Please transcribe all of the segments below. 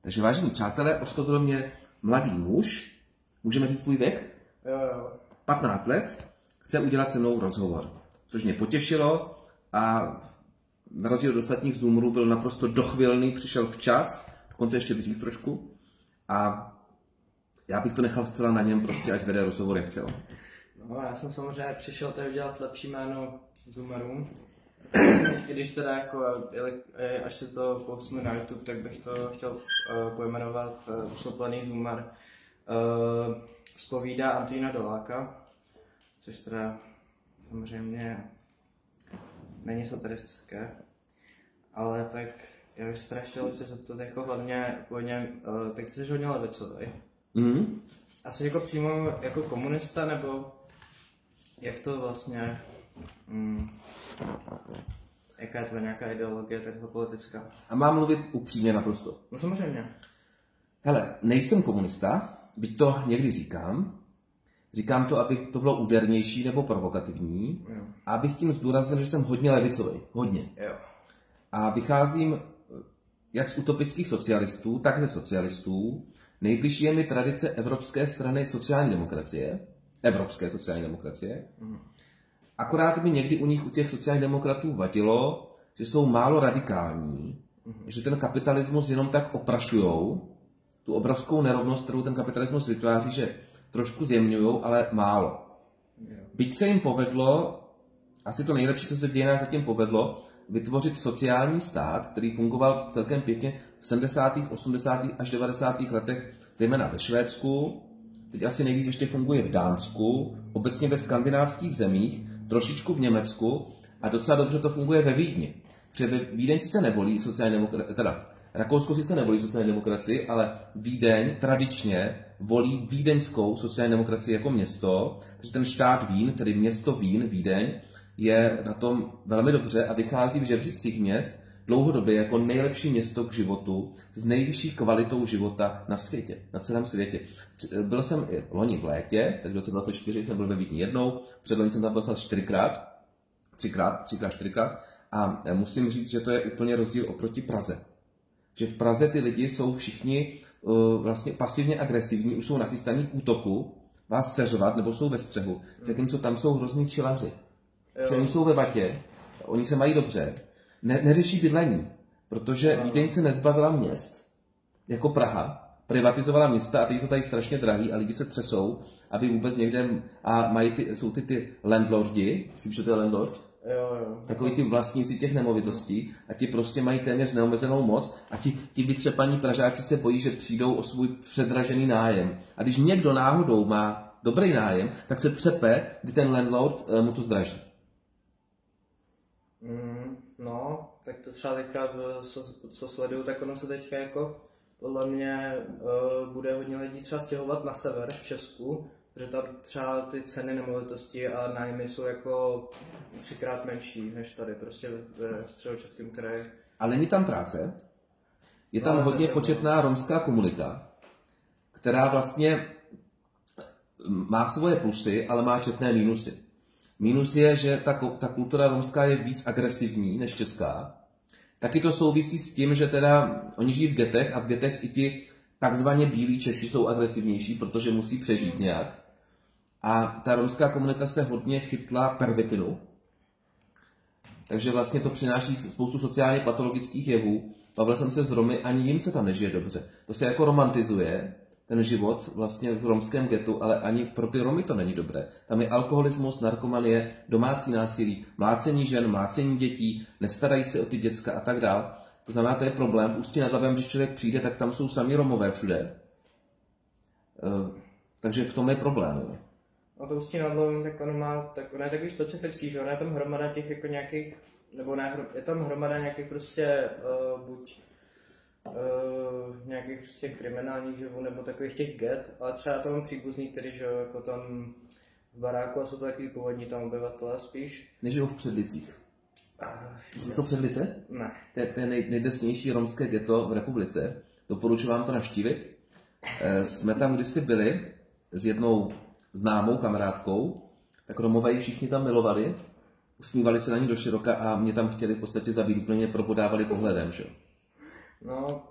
Takže vážení přátelé, oslovil mě mladý muž, můžeme říct tvůj věk? Jo. 15 let, chce udělat se mnou rozhovor, což mě potěšilo a na rozdíl od ostatních Zoomerů byl naprosto dochvilný, přišel včas, dokonce ještě dřív trošku a já bych to nechal zcela na něm, prostě ať vede rozhovor jak chce. No, já jsem samozřejmě přišel tady udělat lepší jméno Zoomerům. I když teda jako, až se to postane na YouTube, tak bych to chtěl pojmenovat Usoplený Zoomer. Zpovídá Antonína Doláka, což teda samozřejmě není satiristické, ale tak já bych se teda chtěl se zeptat jako hlavně tak ty jsi hodně levicový. A jsi jako přímo jako komunista, nebo jak to vlastně, jaká je tvoje nějaká ideologie takhle politická? A mám mluvit upřímně naprosto. No samozřejmě. Hele, nejsem komunista, byť to někdy říkám. Říkám to, aby to bylo údernější nebo provokativní. Jo. A abych tím zdůraznil, že jsem hodně levicový. Hodně. Jo. A vycházím jak z utopických socialistů, tak ze socialistů. Nejbližší je mi tradice Evropské strany sociální demokracie. Evropské sociální demokracie. Akorát mi někdy u nich, u těch sociálních demokratů, vadilo, že jsou málo radikální. Že ten kapitalismus jenom tak oprašujou. Tu obrovskou nerovnost, kterou ten kapitalismus vytváří, že trošku zjemňujou, ale málo. Byť se jim povedlo, asi to nejlepší, co se v dějinách zatím povedlo, vytvořit sociální stát, který fungoval celkem pěkně v 70., 80. až 90. letech, zejména ve Švédsku, teď asi nejvíc ještě funguje v Dánsku, obecně ve skandinávských zemích, trošičku v Německu a docela dobře to funguje ve Vídni. Protože ve Vídeň sice nevolí sociální demokracie, teda Rakousko sice nevolí sociální demokracii, ale Vídeň tradičně volí vídeňskou sociální demokracii jako město, takže ten štát Vín, tedy město Vín, Vídeň, je na tom velmi dobře a vychází v žebříčcích měst dlouhodobě jako nejlepší město k životu s nejvyšší kvalitou života na světě, na celém světě. Byl jsem i loni v létě, tak v roce 2024 jsem byl ve Vídni jednou, předloni jsem tam byl snad 4krát a musím říct, že to je úplně rozdíl oproti Praze. Že v Praze ty lidi jsou všichni vlastně pasivně agresivní, už jsou nachystaní k útoku, vás seřvat nebo jsou ve střehu, zatímco tam jsou hrozní čilaři. Oni jsou ve vatě, oni se mají dobře, neřeší bydlení, protože Vídeň se nezbavila měst, jako Praha, privatizovala města a teď to tady strašně drahý a lidi se třesou, aby vůbec někde, a mají jsou ty landlordi, myslím, že to je landlord? Jo. Takový ty vlastníci těch nemovitostí a ti prostě mají téměř neomezenou moc a ti vytřepaní Pražáci se bojí, že přijdou o svůj předražený nájem. A když někdo náhodou má dobrý nájem, tak se třepe, kdy ten landlord mu to zdraží. No, tak to třeba teďka, co sleduju, tak ono se teďka jako podle mě bude hodně lidí třeba stěhovat na sever v Česku, že tam třeba ty ceny nemovitosti a nájmy jsou jako 3krát menší než tady, prostě ve Středočeském kraji. A není tam práce? Je tam hodně početná romská komunita, která vlastně má svoje plusy, ale má četné mínusy. Mínus je, že ta kultura romská je víc agresivní než česká. Taky to souvisí s tím, že teda oni žijí v getech a v getech i ti takzvaně bílí Češi jsou agresivnější, protože musí přežít nějak. A ta romská komunita se hodně chytla pervitinu. Takže vlastně to přináší spoustu sociálně patologických jevů. Bavil jsem se s Romy, ani jim se tam nežije dobře. To se jako romantizuje, ten život vlastně v romském getu, ale ani pro ty Romy to není dobré. Tam je alkoholismus, narkomanie, domácí násilí, mlácení žen, mlácení dětí, nestarají se o ty děcka a tak dále. To znamená, to je problém. V Ústí nad Labem, když člověk přijde, tak tam jsou sami Romové všude. Takže v tom je problém. No to Ústí nad Labem, tak ono je takový specifický, že ono je tam hromada těch jako nějakých, nebo ne, je tam hromada nějakých prostě buď nějakých prostě kriminálních živů nebo takových těch get, ale třeba tam mám příbuzný, který že jako tam v baráku a jsou to takový původní tam obyvatelé spíš. Nežijou v Předlicích. Jsou Předlice? Ne. To je nejdrsnější romské ghetto v republice. Doporučuji vám to navštívit. Jsme tam kdysi byli s jednou známou kamarádkou, tak Romové všichni tam milovali, usmívali se na ní doširoka a mě tam chtěli v podstatě zabít, úplně mě probodávali pohledem, že? No,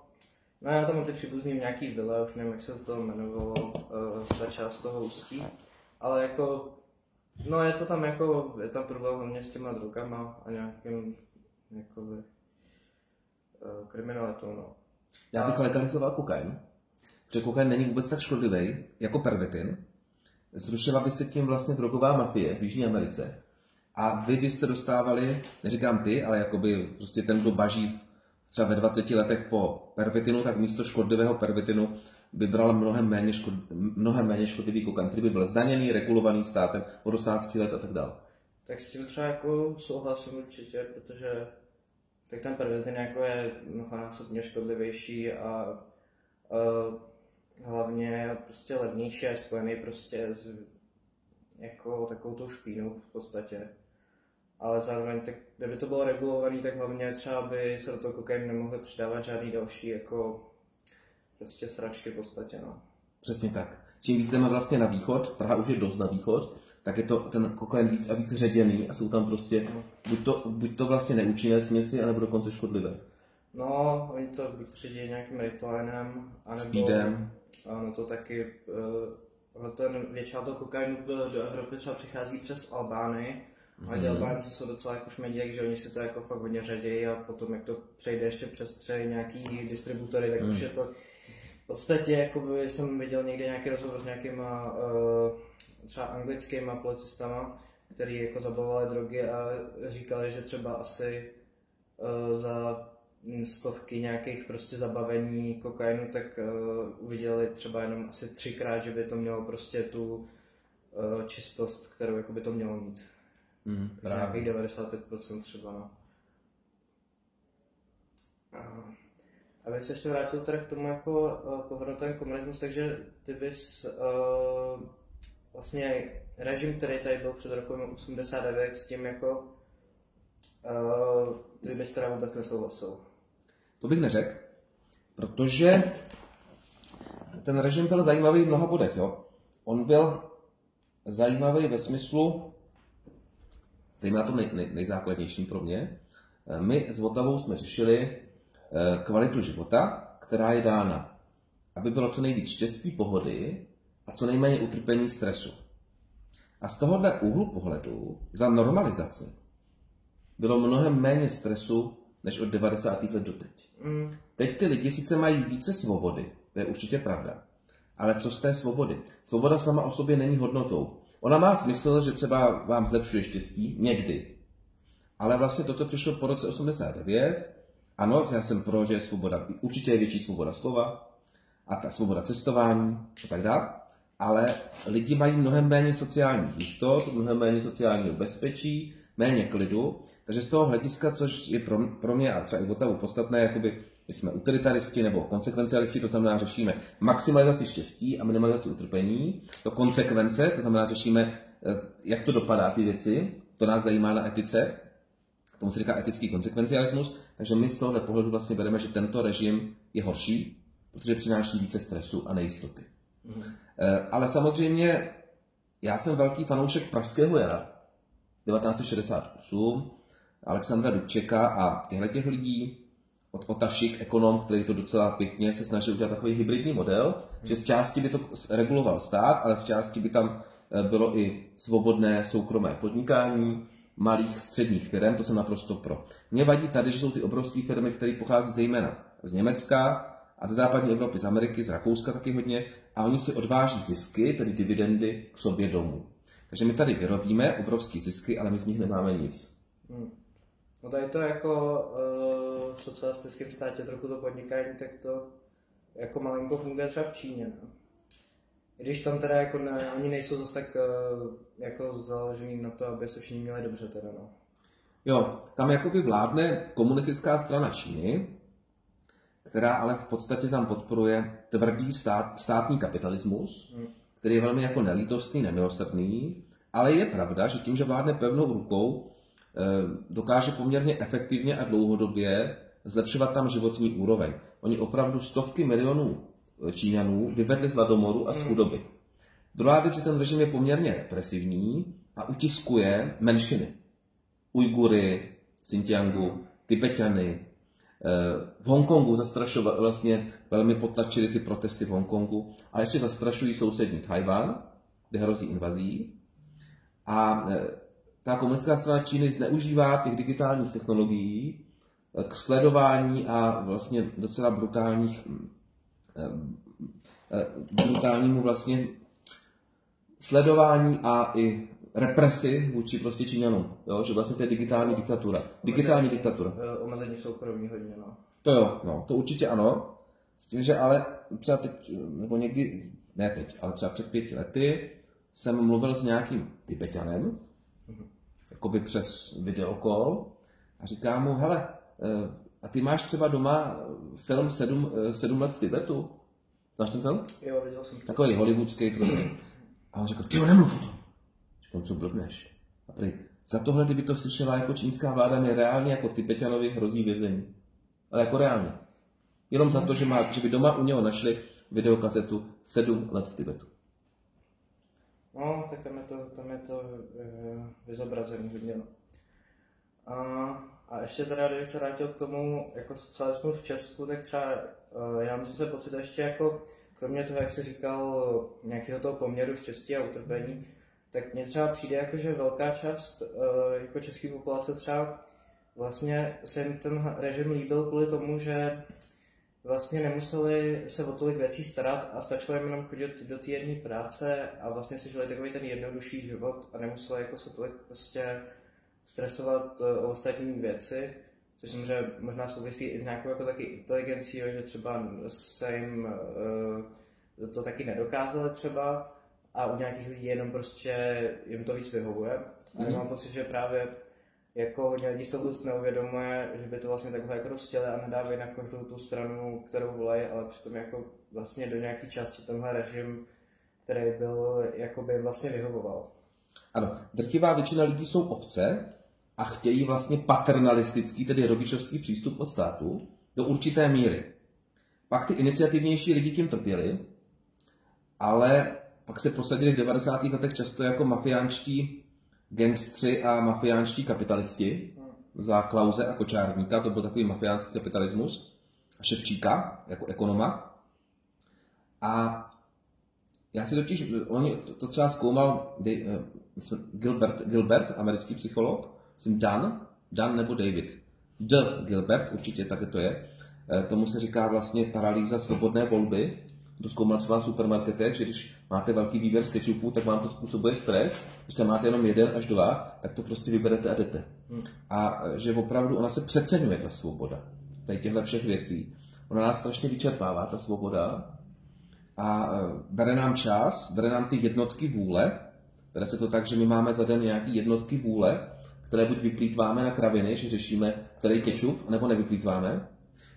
No já tam mám ty příbuzný v nějaký vile, už nevím, jak se to jmenovalo, ta část toho Ústí, ale jako, no je to tam jako, je tam problém hlavně s těma drogama a nějakým, jakoby, kriminalitou, no. Já bych legalizoval kokain, protože kokain není vůbec tak škodlivý jako pervitin. Zrušila by se tím vlastně drogová mafie v Jižní Americe. A vy byste dostávali, neříkám ty, ale jakoby prostě ten, kdo baží třeba ve 20 letech po pervitinu, tak místo škodlivého pervitinu by bral mnohem méně škodlivý kokain, který by byl zdaněný, regulovaný státem od 18 let a tak dále. Tak s tím třeba jako souhlasím určitě, protože tak ten pervitin jako je mnohonásobně škodlivější a hlavně prostě levnější a je spojený prostě s jako takovou tou špínou v podstatě. Ale zároveň, tak, kdyby to bylo regulovaný, tak hlavně třeba by se do toho kokainu nemohly přidávat žádný další jako prostě sračky v podstatě, no. Přesně tak. Čím víc jdeme vlastně na východ, Praha už je dost na východ, tak je to ten kokain víc a víc ředěný a jsou tam prostě buď to vlastně neúčinné směsi, anebo dokonce škodlivé. No, oni to buď ředí nějakým Ritualinem, anebo Speedem. Ano, to taky, většina toho kokainu do Evropy třeba přichází přes Albánii, a ti Albánci jsou docela jako šmeděk, že oni si to jako fakt hodně ředějí a potom jak to přejde ještě přes třeba nějaký distributory, tak už je to v podstatě, jakoby jsem viděl někde nějaký rozhovor s nějakýma třeba anglickýma policistama, který jako zabavovali drogy a říkali, že třeba asi za stovky nějakých prostě zabavení kokainu, tak uviděli třeba jenom asi 3krát, že by to mělo prostě tu čistost, kterou jako by to mělo mít. Nějakých 95% třeba, no. Abych se ještě vrátil teda k tomu jako pohledu ten komunismus, takže ty bys vlastně režim, který tady byl před rokem 89, s tím jako ty bys teda vůbec nesouhlasil. To bych neřekl, protože ten režim byl zajímavý v mnoha bodech, jo. On byl zajímavý ve smyslu, zejména to nejzákladnějším pro mě, my s Vltavou jsme řešili kvalitu života, která je dána, aby bylo co nejvíc štěstí, pohody a co nejméně utrpení, stresu. A z tohohle úhlu pohledu za normalizaci bylo mnohem méně stresu než od 90. let do teď. Teď ty lidi sice mají více svobody, to je určitě pravda, ale co z té svobody? Svoboda sama o sobě není hodnotou. Ona má smysl, že třeba vám zlepšuje štěstí, někdy. Ale vlastně to, co přišlo po roce 89, ano, já jsem pro, že je svoboda, určitě je větší svoboda slova a ta svoboda cestování a tak dále, ale lidi mají mnohem méně sociálních jistot, mnohem méně sociálního bezpečí, méně klidu, takže z toho hlediska, což je pro mě a třeba i Vltavu podstatné, jakoby my jsme utilitaristi nebo konsekvencialisti, to znamená řešíme maximalizaci štěstí a minimalizaci utrpení, to konsekvence, to znamená řešíme, jak to dopadá ty věci, to nás zajímá na etice, tomu se říká etický konsekvencialismus, takže my z tohohle pohledu vlastně bereme, že tento režim je horší, protože přináší více stresu a nejistoty. Ale samozřejmě já jsem velký fanoušek Pražského jara, 1968, Alexandra Dubčeka a těchto lidí, od Otašik, ekonom, který to docela pěkně se snažil udělat takový hybridní model, že z části by to reguloval stát, ale z části by tam bylo i svobodné soukromé podnikání malých středních firm, to jsem naprosto pro. Mně vadí tady, že jsou ty obrovské firmy, které pochází zejména z Německa a ze západní Evropy, z Ameriky, z Rakouska taky hodně, a oni si odváží zisky, tedy dividendy, k sobě domů. Takže my tady vyrobíme obrovské zisky, ale my z nich nemáme nic. No tady to jako v socialistickém státě trochu to podnikání, tak to jako malinko funguje třeba v Číně. No. Když tam teda jako oni nejsou zase tak jako založený na to, aby se všichni měli dobře teda, no. Jo, tam jakoby vládne komunistická strana Číny, která ale v podstatě tam podporuje tvrdý státní kapitalismus, který je velmi jako nelítostný, nemilosrdný, ale je pravda, že tím, že vládne pevnou rukou, dokáže poměrně efektivně a dlouhodobě zlepšovat tam životní úroveň. Oni opravdu stovky milionů Číňanů vyvedli z hladomoru a z chudoby. Druhá věc, že ten režim je poměrně represivní a utiskuje menšiny. Ujgury, Xinjiangu, Tibetany, V Hongkongu zastrašovali, vlastně velmi potlačili ty protesty v Hongkongu a ještě zastrašují sousední Tchaj-wan, kde hrozí invazí. A ta komunistická strana Číny zneužívá těch digitálních technologií k sledování a vlastně docela brutálnímu vlastně sledování a i represi vůči prostě Číňanům, jo? Že vlastně to je digitální diktatura. Digitální diktatura. Omezení soukromí hodně, no. To jo, no, to určitě ano. S tím, že ale třeba teď, nebo někdy, ne teď, ale třeba před 5 lety jsem mluvil s nějakým Tibetanem, jakoby přes videokol, a říkám mu, hele, a ty máš třeba doma film 7 let v Tibetu? Znáš ten film? Jo, viděl jsem to. Takový hollywoodský prostě. A on řekl, ty jo, nemluv o tom. Říkám, co blbneš? A prý, za tohle, kdyby to slyšela jako čínská vláda, mi reálně jako Tibetanovi hrozí vězení. Ale jako reálně. Jenom za to, že by doma u něho našli videokazetu 7 let v Tibetu. No, tak tam je to vyzobrazený hodně. No. A ještě teda, když se vrátil k tomu jako socialismu v Česku, tak třeba já mám zase pocit ještě jako, kromě toho, jak jsi říkal, nějakého toho poměru štěstí a utrpení, tak mně třeba přijde jako, že velká část jako české populace třeba vlastně se jim ten režim líbil kvůli tomu, že vlastně nemuseli se o tolik věcí starat a stačilo jim jenom chodit do té jedné práce a vlastně si žili takový ten jednodušší život a nemuseli jako se tolik prostě stresovat o ostatní věci, což samozřejmě možná souvisí i s nějakou jako taky inteligencí, že třeba se jim to taky nedokázali třeba a u nějakých lidí jenom prostě jim to víc vyhovuje. A mám pocit, že právě jako hodně lidí se vůbec neuvědomuje, že by to vlastně takhle jako rozdělili a nedávají na každou tu stranu, kterou volají, ale přitom jako vlastně do nějaké části tenhle režim, který byl, jakoby vlastně vyhovoval. Ano, drtivá většina lidí jsou ovce a chtějí vlastně paternalistický, tedy rodičovský přístup od státu do určité míry. Pak ty iniciativnější lidi tím trpěli, ale pak se prosadili v 90. letech často jako mafiánští gangstři a mafiánští kapitalisti za Klause a Kočárníka, to byl takový mafiánský kapitalismus, a Ševčíka jako ekonoma. A já si totiž, on to třeba zkoumal Gilbert, americký psycholog, jsem Dan nebo David. Gilbert, určitě také to je. Tomu se říká vlastně paralýza svobodné volby. To zkoumal třeba v supermarketech, že když máte velký výběr z kečupů, tak vám to způsobuje stres. Když tam máte jenom 1 až 2, tak to prostě vyberete a jdete. A že opravdu ona se přeceňuje, ta svoboda. Tady těchto všech věcí. Ona nás strašně vyčerpává, ta svoboda. A bere nám čas, bere nám ty jednotky vůle. Bere se to tak, že my máme za den nějaký jednotky vůle, které buď vyplýtváme na kraviny, že řešíme, který kečup, nebo nevyplýtváme.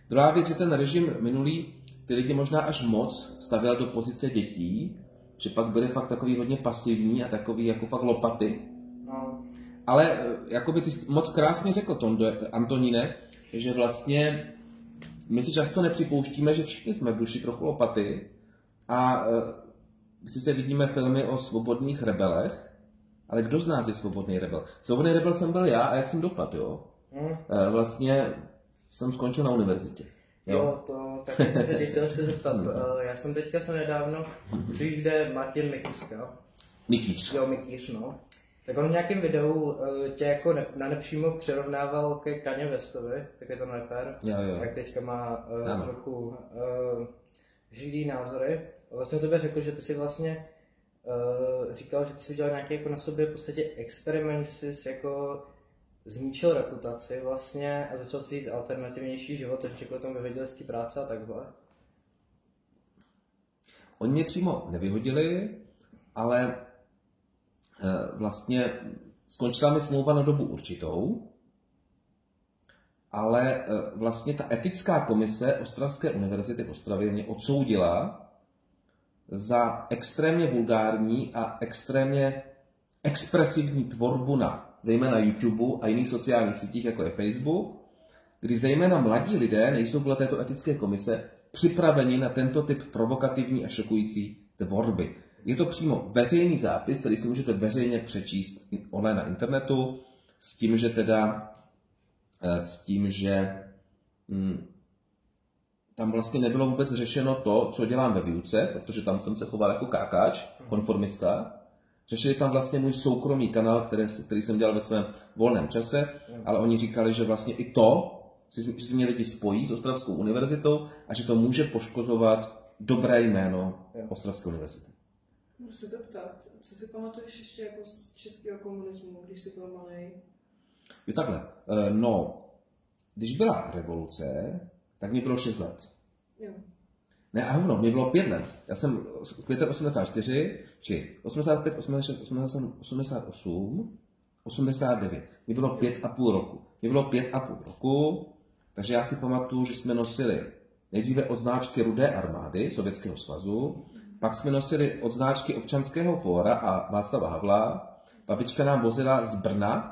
Druhá věc, že ten režim minulý ty lidi možná až moc stavěl do pozice dětí, že pak byli fakt takový hodně pasivní a takový jako fakt lopaty. No. Ale jakoby ty moc krásně řekl Antoníne, že vlastně my si často nepřipouštíme, že všichni jsme v duši trochu lopaty a si se vidíme filmy o svobodných rebelech, ale kdo z nás je svobodný rebel? Svobodný rebel jsem byl já a jak jsem dopadl, jo? Vlastně jsem skončil na univerzitě. Jo, to taky jsem se tě chtěl ještě zeptat. Já jsem teďka nedávno, víš, kde je Martin Mikýřka? Mikýř. Jo, Mikýř, no. Tak on v nějakém videu tě jako nepřímo přirovnával ke Kanye Westovi, tak je to rapper, jak teďka má trochu živý názory. Vlastně to by řekl, že ty si vlastně říkal, že ty si udělal nějaký jako na sobě v podstatě experiment, že jsi jako zničil reputaci vlastně a začal si jít alternativnější život, takže tě potom vyhodili z té práce a takhle. Oni mě přímo nevyhodili, ale vlastně skončila mi smlouva na dobu určitou, ale vlastně ta etická komise Ostravské univerzity v Ostravě mě odsoudila za extrémně vulgární a extrémně expresivní tvorbu na zejména YouTube a jiných sociálních sítích, jako je Facebook, kdy zejména mladí lidé nejsou podle této etické komise připraveni na tento typ provokativní a šokující tvorby. Je to přímo veřejný zápis, který si můžete veřejně přečíst online na internetu, s tím, že tam vlastně nebylo vůbec řešeno to, co dělám ve výuce, protože tam jsem se choval jako kákač, konformista. Řešili tam vlastně můj soukromý kanál, který jsem dělal ve svém volném čase, ale oni říkali, že vlastně i to, že se mě lidi spojí s Ostravskou univerzitou a že to může poškozovat dobré jméno Ostravské univerzity. Můžu se zeptat, co si pamatuješ ještě jako z českého komunismu, když jsi byl malej? Jo, takhle. No, když byla revoluce, tak mi bylo 6 let. Jo. Ne, a hovno, mě bylo 5 let. Já jsem květen 84, či 85, 86, 87, 88, 89. Mě bylo 5,5 roku. Mě bylo 5,5 roku, takže já si pamatuju, že jsme nosili nejdříve odznáčky Rudé armády Sovětského svazu, pak jsme nosili odznáčky Občanského fóra a Václava Havla. Babička nám vozila z Brna,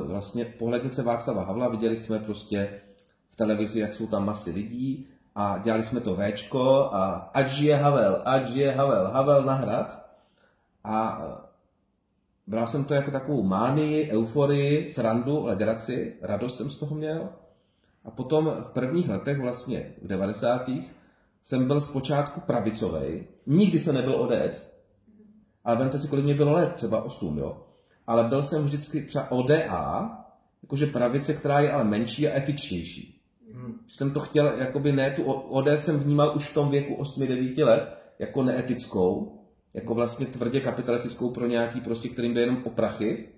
vlastně pohlednice Václava Havla, viděli jsme prostě v televizi, jak jsou tam masy lidí a dělali jsme to Véčko a ať žije Havel, Havel na hrad. A bral jsem to jako takovou mánii, euforii, srandu, legraci, radost jsem z toho měl. A potom v prvních letech, vlastně v 90. jsem byl zpočátku pravicovej, nikdy jsem nebyl ODS, ale vemte si, kolik mě bylo let, třeba 8, jo. Ale byl jsem vždycky třeba ODA, jakože pravice, která je ale menší a etičtější. Že jsem to chtěl, jakoby ne, tu ODS jsem vnímal už v tom věku 8-9 let, jako neetickou, jako vlastně tvrdě kapitalistickou pro nějaký prostě, kterým jde jenom o prachy.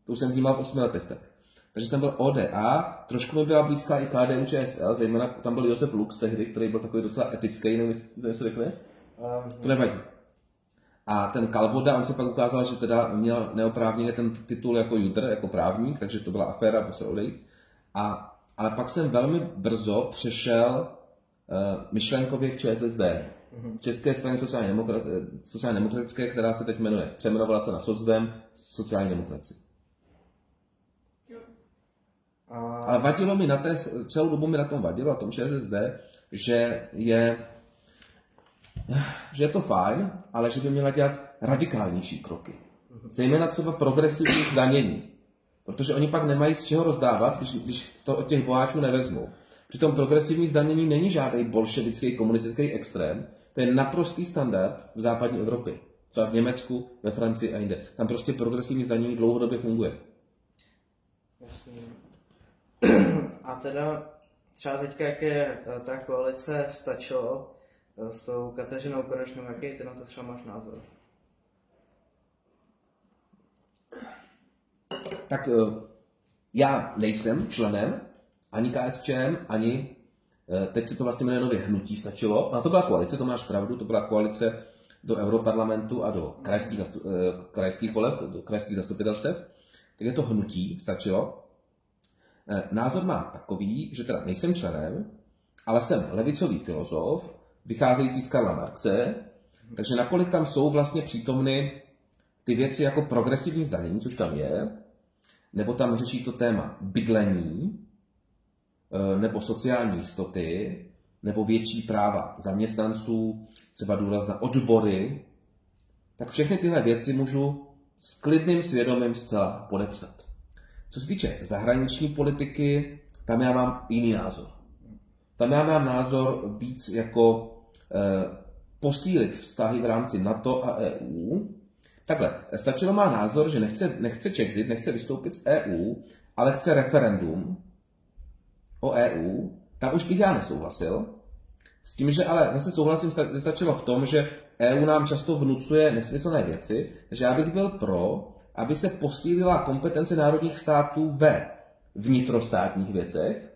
To už jsem vnímal v 8 letech tak. Takže jsem byl ODA, trošku mi byla blízká i KDU ČSL, zejména tam byl Josef Lux tehdy, který byl takový docela etický, nevím, jestli to něco řekne. To nevadí. A ten Kalvoda, on se pak ukázal, že teda měl neoprávněně ten titul jako judr, jako právník, takže to byla aféra, musel odejít. Ale pak jsem velmi brzo přešel myšlenkově k ČSSD, České straně sociálně demokratické, která se teď jmenuje, přejmenovala se na Socdem, sociální demokracie. Ale vadilo mi celou dobu mi na tom vadilo, a tom ČSSD, že je to fajn, ale že by měla dělat radikálnější kroky. Zejména třeba progresivní zdanění. Protože oni pak nemají z čeho rozdávat, když to od těch boháčů nevezmou. Přitom progresivní zdanění není žádný bolševický komunistický extrém, to je naprostý standard v západní Evropě. Třeba v Německu, ve Francii a jinde. Tam prostě progresivní zdanění dlouhodobě funguje. A teda třeba teďka, jak je ta koalice Stačilo s tou Kateřinou Konečnou, jaký ty na to třeba máš názor? Tak já nejsem členem ani KSČM, ani teď se to vlastně jmenuje nově Hnutí Stačilo. A to byla koalice, to máš pravdu, to byla koalice do Europarlamentu a do krajských voleb, do krajských zastupitelstev. Tak je to Hnutí Stačilo. Názor mám takový, že teda nejsem členem, ale jsem levicový filozof, vycházející z Karla Marxe, takže nakolik tam jsou vlastně přítomny ty věci jako progresivní zdanění, což tam je, nebo tam řeší to téma bydlení, nebo sociální jistoty, nebo větší práva zaměstnanců, třeba důraz na odbory, tak všechny tyhle věci můžu s klidným svědomím zcela podepsat. Co se týče zahraniční politiky, tam já mám jiný názor. Tam já mám názor víc jako posílit vztahy v rámci NATO a EU. Takhle, Stačilo má názor, že nechce Czexit, nechce vystoupit z EU, ale chce referendum o EU. Tam už bych já nesouhlasil. S tím, že ale zase souhlasím Stačilo v tom, že EU nám často vnucuje nesmyslné věci, takže já bych byl pro, aby se posílila kompetence národních států ve vnitrostátních věcech,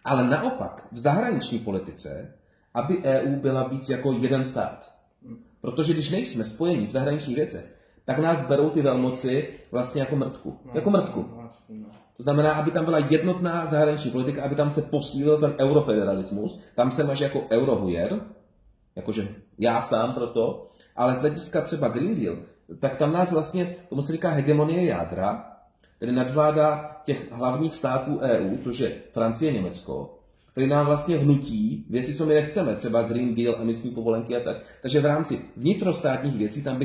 ale naopak v zahraniční politice, aby EU byla víc jako jeden stát. Protože když nejsme spojeni v zahraničních věcech, tak nás berou ty velmoci vlastně jako mrtku. Jako mrtku. To znamená, aby tam byla jednotná zahraniční politika, aby tam se posílil ten eurofederalismus. Tam se máš jako eurohujer, jakože já sám proto, ale z hlediska třeba Green Deal, tak tam nás vlastně, tomu se říká hegemonie jádra, tedy nadvláda těch hlavních států EU, což je Francie, Německo, který nám vlastně vnutí věci, co my nechceme, třeba Green Deal, emisní povolenky a tak. Takže v rámci vnitrostátních věcí, tam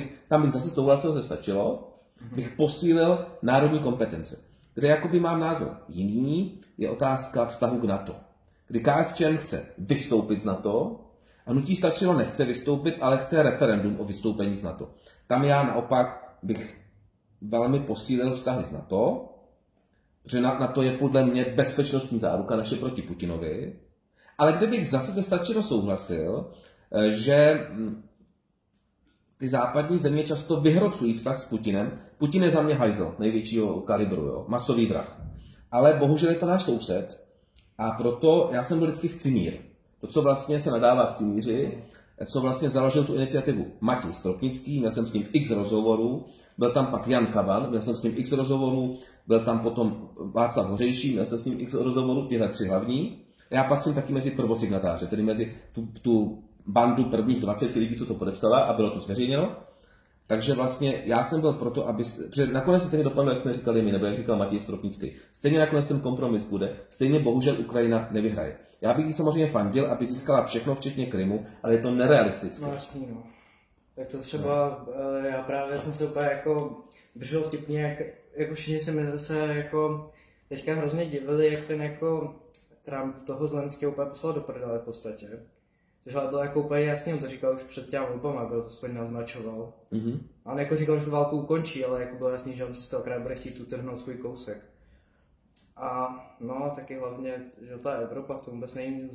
bych zase souhlasil, že stačilo, bych posílil národní kompetence. Kde jakoby mám názor jiný, je otázka vztahu k NATO. Kdy KSČM chce vystoupit z NATO a hnutí Stačilo nechce vystoupit, ale chce referendum o vystoupení z NATO. Tam já naopak bych velmi posílil vztahy z NATO, protože NATO je podle mě bezpečnostní záruka naše proti Putinovi, ale kde bych zase ze Stačilo souhlasil, že ty západní země často vyhrocují vztah s Putinem. Putin je za mě hajzl největšího kalibru, jo? Masový vrah. Ale bohužel je to náš soused a proto já jsem byl vždycky chcimír. To, co vlastně se nadává chcimíři, co vlastně založil tu iniciativu Matěj Stropnický, měl jsem s ním x rozhovorů, byl tam pak Jan Kavan, měl jsem s ním x rozhovorů, byl tam potom Václav Hořejší, měl jsem s ním x rozhovorů, tyhle 3 hlavní. Já patřím taky mezi prvosignatáře, tedy mezi tu bandu prvních 20 lidí, co to podepsala a bylo to zveřejněno. Takže vlastně já jsem byl proto, aby... Protože nakonec se stejně dopadlo, jak jsme říkali my, nebo jak říkal Matěj Stropnický. Stejně nakonec ten kompromis bude, stejně bohužel Ukrajina nevyhraje. Já bych jí samozřejmě fandil, aby získala všechno, včetně Krymu, ale je to nerealistické. No jasný, no. Tak to třeba, já právě jsem se úplně jako držel vtipně, jako všichni se jako teďka hrozně divili, jak ten jako Trump toho Zelenského úplně poslal do prdele v podstatě. Což ale bylo jako úplně jasný, on to říkal už před těmi volbama, byl to aspoň naznačoval. Mm-hmm. A on jako říkal, že tu válku ukončí, ale jako bylo jasný, že on si z toho krát bude chtít utrhnout svůj kousek. A no, taky hlavně, že ta Evropa v tom vůbec není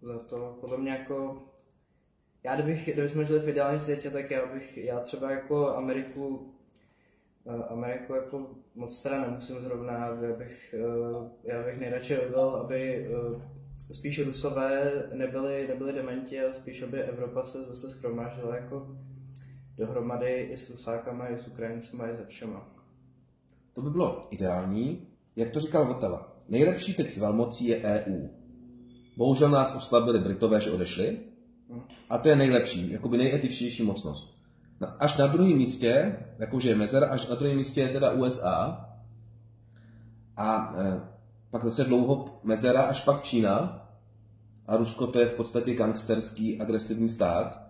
za to. Podle mě jako, kdybychom žili v ideálním světě, tak já třeba jako Ameriku jako moc teda nemusím zrovna, já bych nejradši byl, aby spíš Rusové nebyli dementi, ale spíš aby Evropa se zase shromáždila jako dohromady i s Rusákama, i s Ukrajincema, i se všema. To by bylo ideální. Jak to říkal Votava, nejlepší teď z velmocí je EU. Bohužel nás oslabili Britové, že odešli. A to je nejlepší, jakoby nejetičtější mocnost. Až na druhém místě, jakože je mezera, až na druhém místě je teda USA. A pak zase dlouho mezera, až pak Čína. A Rusko to je v podstatě gangsterský, agresivní stát.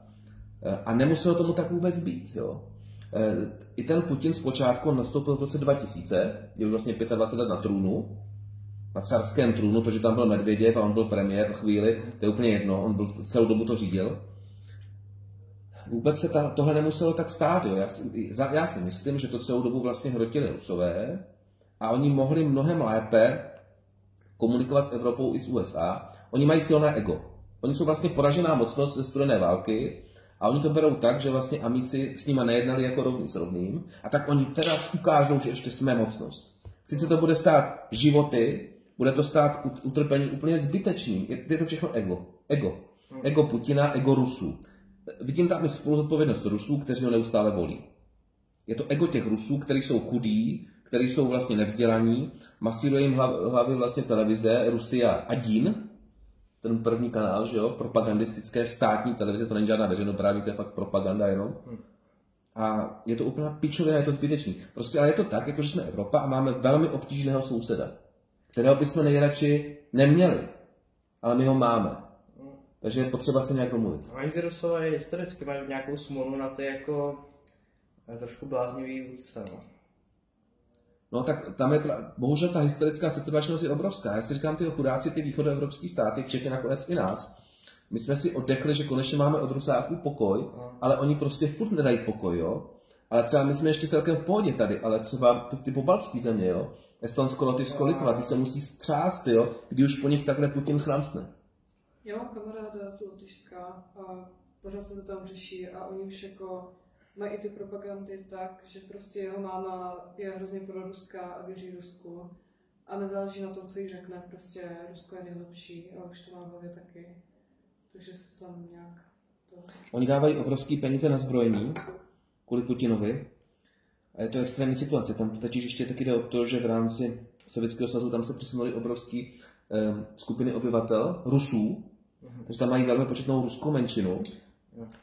A nemuselo tomu tak vůbec být. Jo. I ten Putin zpočátku nastoupil v roce 2000, je už vlastně 25 let na trůnu, na carském trůnu, to, že tam byl Medvěděv a on byl premiér chvíli, to je úplně jedno, on byl celou dobu to řídil. Vůbec se tohle nemuselo tak stát. Jo. Já si myslím, že to celou dobu vlastně hrotili Rusové a oni mohli mnohem lépe komunikovat s Evropou i s USA. Oni mají silné ego. Oni jsou vlastně poražená mocnost ze studené války a oni to berou tak, že vlastně amici s nima nejednali jako rovný s rovným a tak oni teraz ukážou, že ještě jsme mocnost. Sice to bude stát životy, bude to stát utrpení úplně zbytečný. Je to všechno ego. Ego Putina, ego Rusů. Vidím tam i spoluzodpovědnost Rusů, kteří ho neustále volí. Je to ego těch Rusů, kteří jsou chudí, kteří jsou vlastně nevzdělaní, masíruje jim hlavy vlastně televize Rusia a Dín, ten první kanál, že jo, propagandistické státní televize, to není žádná veřejnoprávní, to je fakt propaganda jenom. A je to úplná pičovina, je to zbytečný. Prostě ale je to tak, jakože jsme Evropa a máme velmi obtížného souseda, kterého bychom nejradši neměli, ale my ho máme. Takže je potřeba se nějak domluvit. Oni ty Rusové historicky mají nějakou smůlu na ty jako trošku bláznivý vůdce, no. No tak tam je, bohužel ta historická setrvačnost je obrovská. Já si říkám, ty chudáci, ty východoevropské státy, včetně nakonec i nás, my jsme si oddechli, že konečně máme od Rusáků pokoj, ale oni prostě furt nedají pokoj, jo. Ale třeba my jsme ještě celkem v pohodě tady, ale třeba ty pobaltský země, jo. Estonsko, Lotyšsko, Litva, ty se musí střást, jo, když už po nich takhle Putin chramsne. Já mám kamaráda z Lotyšska a pořád se to tam řeší a oni už jako mají i ty propagandy tak, že prostě jeho máma je hrozně proruská a věří Rusku a nezáleží na tom, co jí řekne, prostě Rusko je nejlepší a už to má v hlavě taky, takže se tam nějak to... Oni dávají obrovský peníze na zbrojení kvůli Putinovi a je to extrémní situace. Tam totiž ještě taky jde o to, že v rámci Sovětského svazu tam se přesunuli obrovský skupiny obyvatel, Rusů, takže tam mají velmi početnou ruskou menšinu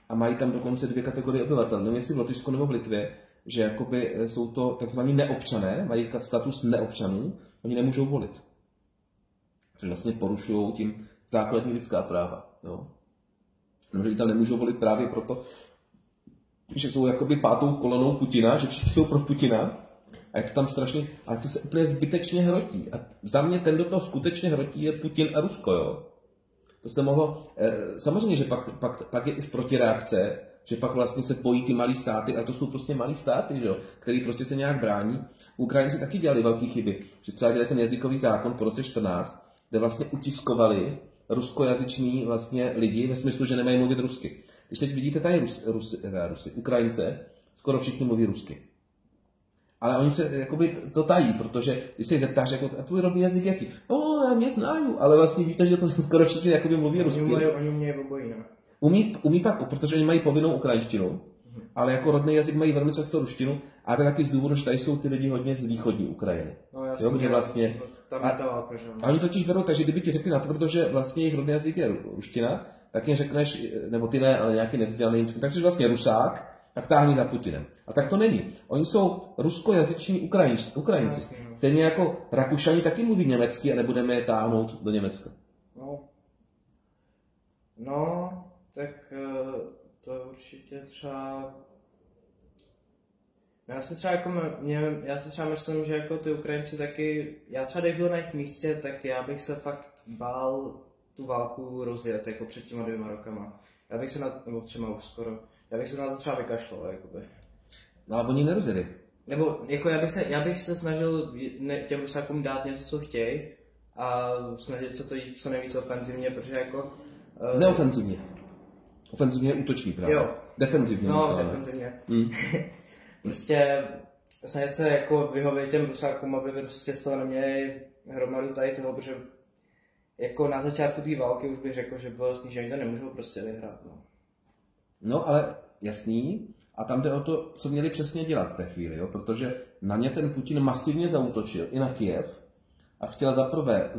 a mají tam dokonce 2 kategorie obyvatel. Nevím, jestli v Lotyšsku nebo v Litvě, že jakoby jsou to takzvaní neobčané, mají status neobčanů, oni nemůžou volit. Což vlastně porušují tím základní lidská práva. Jo. Oni tam nemůžou volit právě proto, že jsou jakoby 5. kolonou Putina, že všichni jsou pro Putina A je to tam strašně, ale to se úplně zbytečně hrotí. A za mě ten do toho skutečně hrotí je Putin a Rusko, jo. To se mohlo, samozřejmě, že pak je i z protireakce, že pak vlastně se pojí ty malý státy, a to jsou prostě malý státy, že jo, který prostě se nějak brání. Ukrajinci taky dělali velké chyby, že třeba dělali ten jazykový zákon po roce 14, kde vlastně utiskovali ruskojazyční vlastně lidi ve smyslu, že nemají mluvit rusky. Když teď vidíte tady Ukrajince, skoro všichni mluví rusky. Ale oni se jakoby to tají, protože když se jich zeptáš, jako, a tvůj rodný jazyk jaký? Já mě znaju, ale vlastně víte, že to skoro všichni jakoby mluví rusky. Oni umějí obojí, ne? Umí pak, protože oni mají povinnou ukrajinštinu, ale jako rodný jazyk mají velmi často ruštinu, a to je taky z důvodu, že tady jsou ty lidi hodně z východní Ukrajiny. No jasně, vlastně, tam je ta válka, že? A oni totiž berou, takže kdyby ti řekli natvrdo, že vlastně jejich rodný jazyk je ruština, tak jim řekneš, nebo ty ne, ale nějaký nevzdělaný, tak jsi vlastně Rusák, tak táhni za Putinem. A tak to není. Oni jsou ruskojazyční Ukrajinci. Stejně jako Rakušani taky mluví německy a nebudeme je táhnout do Německa. No, tak to určitě třeba... Já si třeba myslím, že jako ty Ukrajinci taky... Já třeba kdybych byl na jejich místě, tak já bych se fakt bál tu válku rozjet, jako před těma 2 rokama. Já bych se nebo 3 už skoro. Já bych se na to třeba vykašlal, jakoby. No ale oni nerozjeli. Nebo jako já bych se snažil těm Rusákům dát něco, co chtějí, a snažit se to jít co nejvíc ofenzivně, protože jako... Neofenzivně. Ofenzivně je útočný právě. Jo. Defenzivně. No, defenzivně. Prostě snažit se jako vyhovět těm Rusákům, aby prostě z toho neměli hromadu tady toho, protože jako na začátku té války už bych řekl, že bylo jasný, že oni to nemůžou prostě vyhrát. No ale jasný, a tam jde o to, co měli přesně dělat v té chvíli, jo? Protože na ně ten Putin masivně zaútočil, i na Kyjev, a chtěl zaprvé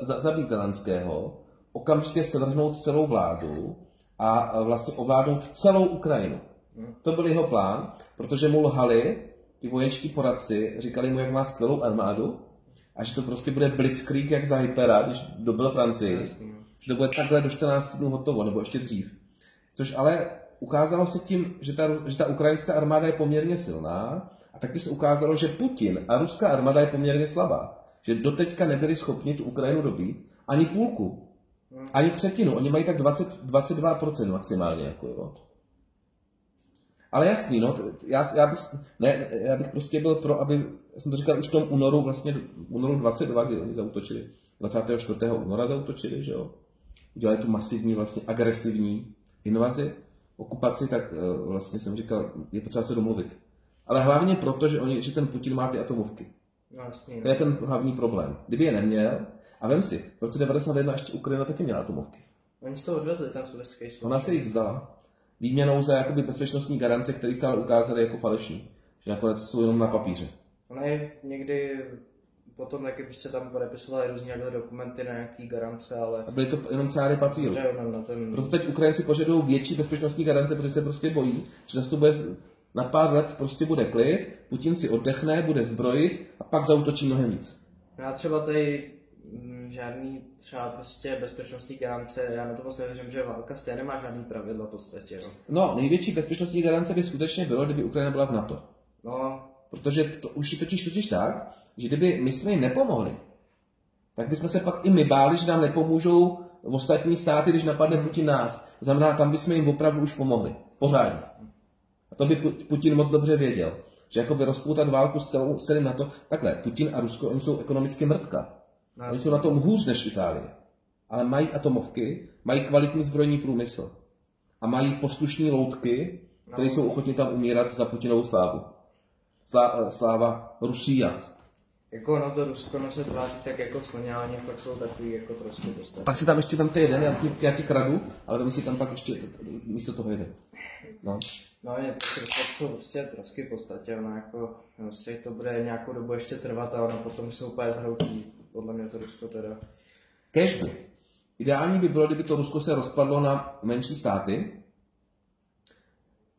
zabít Zelenského, okamžitě sevrhnout celou vládu a vlastně ovládnout celou Ukrajinu. To byl jeho plán, protože mu lhali ty vojenští poradci, říkali mu, jak má skvělou armádu a že to prostě bude blitzkrieg jak za Hitlera, když dobil Francii, že to bude takhle do 14 dnů hotovo, nebo ještě dřív. Což ale ukázalo se tím, že ta ukrajinská armáda je poměrně silná, a taky se ukázalo, že Putin a ruská armáda je poměrně slabá. Že doteďka nebyli schopni tu Ukrajinu dobít ani půlku, ani třetinu. Oni mají tak 22% maximálně. Jako, jo. Ale jasný, no, já bych prostě byl pro, aby, jsem to říkal už v tom únoru, vlastně únoru 22, kdy oni zaútočili, 24. února zaútočili, že jo. Udělali tu masivní, vlastně agresivní invazi, okupaci, tak vlastně jsem říkal, je potřeba se domluvit. Ale hlavně proto, že ten Putin má ty atomovky. No, jasný, to je ten hlavní problém. Kdyby je neměl, a vem si, v roce 1991 ještě Ukrajina taky měla atomovky. Oni z toho odvezli ten sovětský svaz. Ona se jich vzdala. Výměnou za jakoby bezpečnostní garance, které se ale ukázaly jako falešní. Že nakonec jsou jenom na papíře. Ona je někdy potom taky prostě tam podepisovali různé dokumenty na nějaký garance, ale... A byly to jenom cáry papíru. Proto teď Ukrajinci požadují větší bezpečnostní garance, protože se prostě bojí, že zase to bude na pár let prostě bude klid, Putin si oddechne, bude zbrojit a pak zaútočí mnohem víc. Já třeba tady žádný třeba prostě bezpečnostní garance, já na to vlastně věřím, že válka stejně nemá žádný pravidla v podstatě. Jo. No, největší bezpečnostní garance by skutečně bylo, kdyby Ukrajina byla v NATO. No. Protože to už je totiž tak, že kdyby my jsme jim nepomohli, tak bychom se pak i my báli, že nám nepomůžou ostatní státy, když napadne Putin nás. To znamená, tam bychom jim opravdu už pomohli. Pořádně. A to by Putin moc dobře věděl. Že jakoby rozpoutat válku s celým NATO. Takhle, Putin a Rusko, oni jsou ekonomicky mrtka. Oni jsou na tom hůř než Itálie. Ale mají atomovky, mají kvalitní zbrojní průmysl. A mají poslušní loutky, které jsou ochotní tam umírat za Putinovou slávu. Sláva Rusia. Jako no to Rusko, no se tváří tak jako slňáně, fakt jsou takový jako trosky dostat. Pak si tam ještě vemte jeden, já ti kradu, ale vem si tam pak ještě místo toho jeden. No. No, to jsou prostě trosky v podstatě, ono jako, prostě to bude nějakou dobu ještě trvat a ono potom se úplně zhroutí, podle mě to Rusko teda. Kéžby. Ideální by bylo, kdyby to Rusko se rozpadlo na menší státy,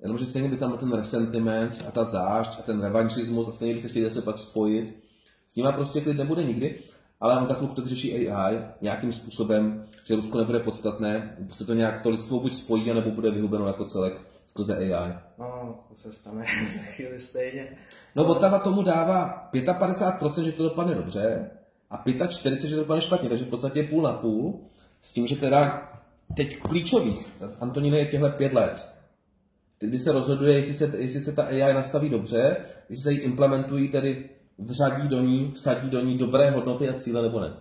jenomže stejně by tam ten resentiment a ta zášť a ten revanšismus a stejně by se chtěli zase pak spojit. S nima prostě klid nebude nikdy, ale za chvilku to vyřeší AI nějakým způsobem, že Rusko nebude podstatné, se to nějak to lidstvo buď spojí, nebo bude vyhubeno jako celek skrze AI. No, to se stane za chvíli stejně. No Votava tomu dává 55%, že to dopadne dobře a 45%, že to dopadne špatně, takže v podstatě půl na půl. S tím, že teda teď klíčových, Antoníne je těhle 5 let, kdy se rozhoduje, jestli se ta AI nastaví dobře, jestli se jí implementují, tedy vsadí do ní dobré hodnoty a cíle nebo ne.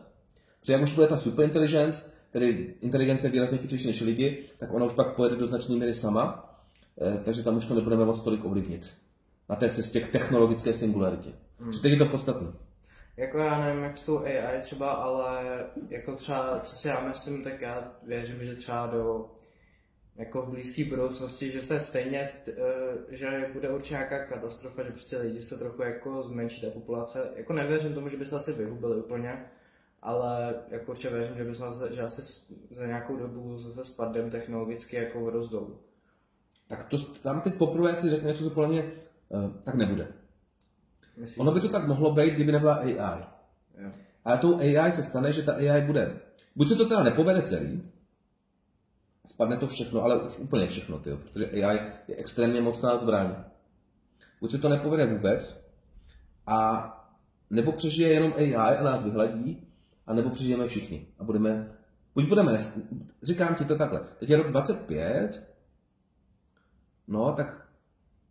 Protože jak už bude ta superintelligence, tedy inteligence výrazně chytřejší než lidi, tak ona už pak pojede do značné míry sama, takže tam už to nebudeme moc tolik ovlivnit. Na té cestě k technologické singularitě. Takže teď je to podstatné. Jako já nevím, jak s tou AI třeba, ale jako třeba, co si já myslím, tak já věřím, že třeba jako v blízké budoucnosti, že se stejně, že bude určitě nějaká katastrofa, že prostě lidi se trochu jako zmenší ta populace. Jako nevěřím tomu, že by se asi vyhubili úplně, ale jako určitě věřím, že asi za nějakou dobu zase spadneme technologicky jako dost dolů. Tak to, tam teď poprvé si řekne něco, co podle mě tak nebude. Myslíš, Ono by to tak mohlo být, kdyby nebyla AI. Jo. Ale tou AI se stane, že ta AI bude. Buď se to teda nepovede celý, spadne to všechno, ale už úplně všechno, protože AI je extrémně mocná zbraň. Buď se to nepovede vůbec, a nebo přežije jenom AI a nás vyhladí, a nebo přežijeme všichni. A říkám ti to takhle, teď je rok 25, no tak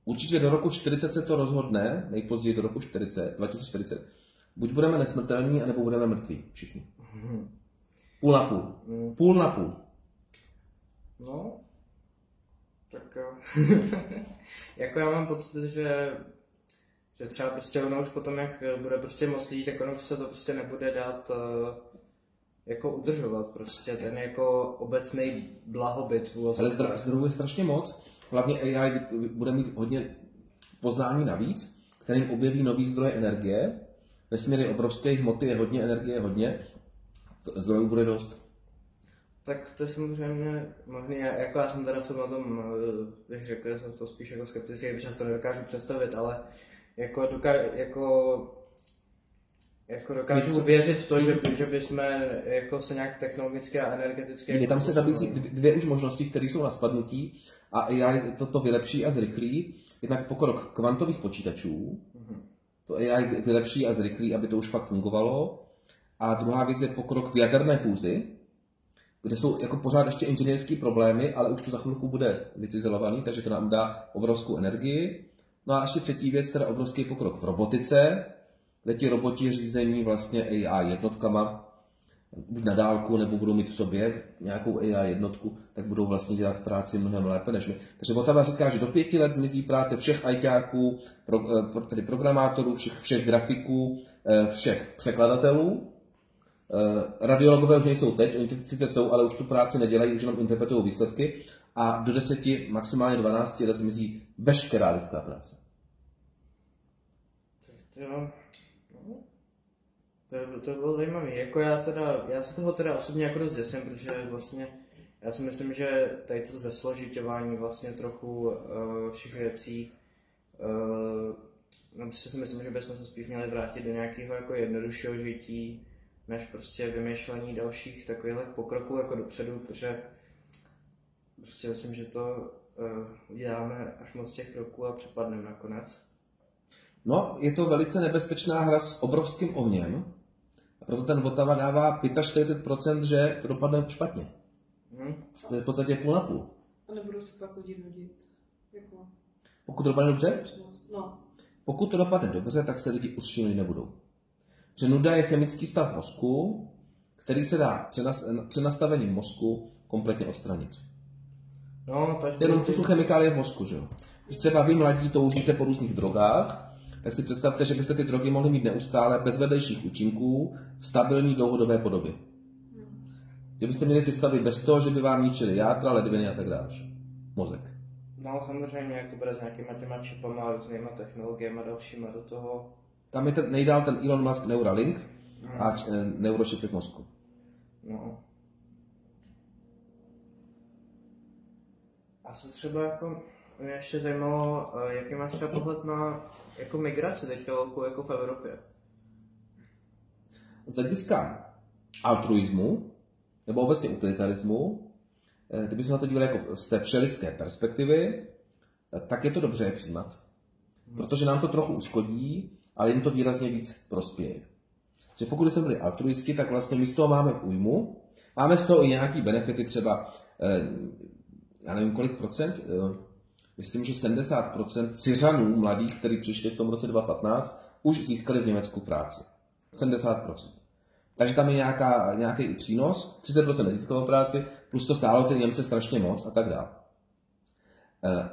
určitě do roku 40 se to rozhodne, nejpozději do roku 2040. Buď budeme nesmrtelní, anebo budeme mrtví všichni. Půl na půl. Půl na půl. No, tak jo. Jako já mám pocit, že třeba prostě ono už potom, jak bude prostě moc lidí, tak ono už se to prostě nebude dát jako udržovat prostě ten jako obecný blahobyt. Ale zdrojů je strašně moc. Hlavně AI bude mít hodně poznání navíc, kterým objeví nový zdroje energie. Vesmír je obrovské, hmoty je hodně, energie je hodně. Zdrojů bude dost. Tak to je samozřejmě možný. Jako já jsem teda v tom, bych řekl, že jsem to spíš jako skeptický, protože to nedokážu představit, ale jako dokážu věřit v to, že bychom jako se nějak technologicky a energeticky... Tam se nabízí dvě už možnosti, které jsou na spadnutí a AI to vylepší a zrychlí. Jednak pokrok kvantových počítačů, to AI vylepší a zrychlí, aby to už fakt fungovalo. A druhá věc je pokrok v jaderné fúzi, kde jsou jako pořád ještě inženýrské problémy, ale už to za chvilku bude vycizelovaný, takže to nám dá obrovskou energii. No a ještě třetí věc, teda obrovský pokrok v robotice, kde ti roboti řízení vlastně AI jednotkama, buď na dálku, nebo budou mít v sobě nějakou AI jednotku, tak budou vlastně dělat práci mnohem lépe než my. Takže Votava říká, že do 5 let zmizí práce všech ajťáků, tedy programátorů, všech grafiků, všech překladatelů. Radiologové už nejsou teď, oni teď sice jsou, ale už tu práci nedělají, už jenom interpretují výsledky. A do 10, maximálně 12 let zmizí veškerá lidská práce. To bylo zajímavé. Jako já se toho teda osobně jako dost děsím, protože vlastně já si myslím, že tady to zesložiťování vlastně trochu všech věcí, no prostě si myslím, že bychom se spíš měli vrátit do nějakého jako jednoduššího žití, než prostě vymýšlení dalších takových pokroků jako dopředu, protože prostě myslím, že to děláme až moc těch kroků a přepadneme nakonec. No, je to velice nebezpečná hra s obrovským ohněm, a proto ten Votava dává 45%, že to dopadne špatně. To je v podstatě půl na půl. A nebudou se pak lidi nudit. Jako... Pokud to dopadne dobře? No. Pokud to dopadne dobře, tak se lidi určitě nudit nebudou. Že nuda je chemický stav mozku, který se dá přenastavením mozku kompletně odstranit. No, jenom to jsou chemikálie v mozku, že jo. Když třeba vy mladí toužíte po různých drogách, tak si představte, že byste ty drogy mohli mít neustále bez vedlejších účinků v stabilní dlouhodobé podobě. Kdybyste měli ty stavy bez toho, že by vám ničili játra, ledviny a tak dále. Mozek. No samozřejmě, jak to bude s nějakýma těma čipama, různýma technologiemi a dalšíma do toho. Tam je nejdál ten Elon Musk Neuralink a neuročipy v mozku. No. A co třeba jako, mě ještě zajímalo, jaký máš třeba pohled na jako migraci teďka velkou jako v Evropě? Z hlediska altruismu, nebo obecně utilitarismu, kdybychom na to dívali jako z té všelidské perspektivy, tak je to dobře je přijímat. Protože nám to trochu uškodí, ale jim to výrazně víc prospěje. Že pokud jsme byli altruisti, tak vlastně my z toho máme újmu, máme z toho i nějaký benefity, třeba, já nevím kolik procent, myslím, že 70% Syřanů mladých, kteří přišli v tom roce 2015, už získali v Německu práci. 70%. Takže tam je nějaký přínos, 30% nezískalo práci, plus to stálo ty Němce strašně moc a tak dále.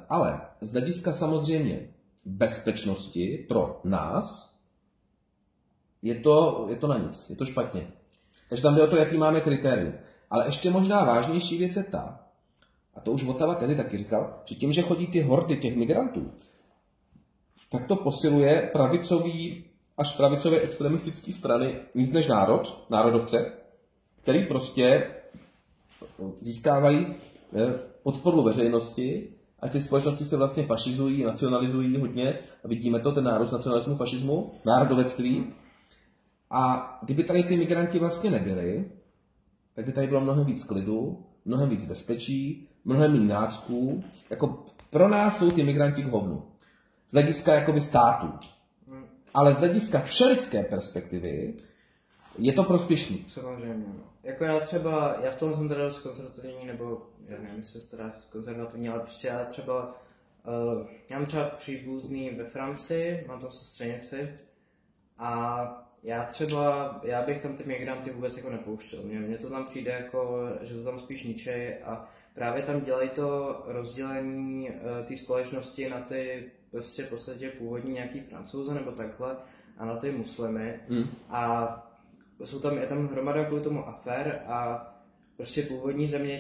Ale z hlediska samozřejmě bezpečnosti pro nás je to na nic, je to špatně. Takže tam jde o to, jaký máme kritérium. Ale ještě možná vážnější věc je ta, a to už Votava tedy taky říkal, že tím, že chodí ty hordy těch migrantů, tak to posiluje až pravicové extremistické strany víc než národovce, který prostě získávají podporu veřejnosti a ty společnosti se vlastně fašizují, nacionalizují hodně a vidíme to, ten nárůst nacionalismu, fašismu, národovectví. A kdyby tady ty migranti vlastně nebyli, tak by tady bylo mnohem víc klidu, mnohem víc bezpečí, mnohem méně nácků. Jako pro nás jsou ty migranti k hovnu. Z hlediska jakoby států. Ale z hlediska všelidské perspektivy je to prospěšný. Samozřejmě. No. Jako já v tom jsem teda dost konzervativní, nebo já nevím, jestli to teda konzervativní, ale prostě já třeba, já mám třeba příbuzný ve Francii, mám tam sestřenici a já bych tam ty migranty vůbec jako nepouštěl. Mně to tam přijde jako, že to tam spíš ničej a právě tam dělají to rozdělení té společnosti na ty prostě v podstatě původní nějaký Francouze nebo takhle a na ty muslimy a je tam hromada kvůli tomu afér a prostě původní země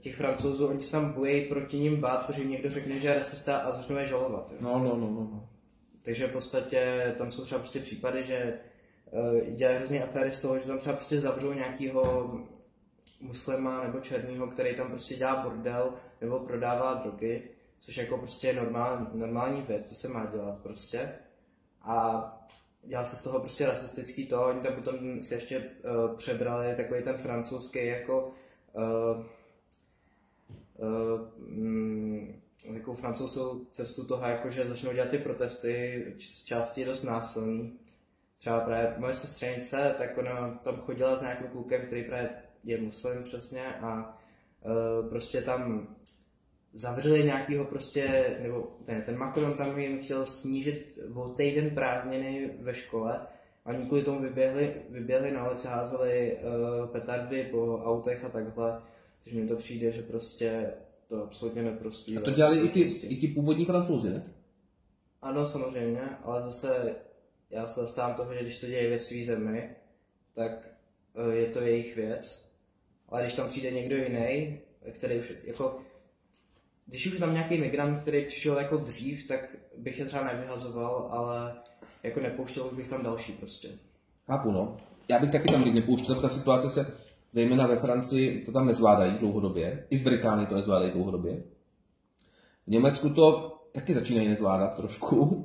těch Francouzů, oni se tam bojí proti ním bát, protože jim někdo řekne, že je rasista a začnou je žalovat. Jo. No. Takže v podstatě tam jsou třeba prostě případy, že dělají hrozný aféry z toho, že tam třeba prostě zavřou nějakýho muslima nebo černýho, který tam prostě dělá bordel nebo prodává drogy, což jako prostě je normální věc, co se má dělat prostě. A dělá se z toho prostě rasistický to, oni tam potom si ještě přebrali takový ten francouzský jako takovou francouzskou cestu toho, jako že začnou dělat ty protesty, z části dost násilný. Třeba právě moje sestřenice, tak ona tam chodila s nějakým klukem, který právě je muslim přesně a prostě tam zavřeli nějakýho prostě, nebo ten Macron tam jim chtěl snížit o týden prázdniny ve škole a oni kvůli tomu vyběhli na ulici, házeli petardy po autech a takhle, takže mi to přijde, že prostě to absolutně neprospívá. A to dělali i ti původní Francouzi, ne? Ano, samozřejmě, ale zase já se zastávám toho, že když to dělají ve své zemi, tak je to jejich věc, ale když tam přijde někdo jiný, který už jako když už tam nějaký migrant, který přišel jako dřív, tak bych je třeba nevyhazoval, ale jako nepouštěl bych tam další prostě. Chápu, no. Já bych taky tam teď nepouštěl, ta situace se, zejména ve Francii, to tam nezvládají dlouhodobě, i v Británii to nezvládají dlouhodobě. V Německu to taky začínají nezvládat trošku.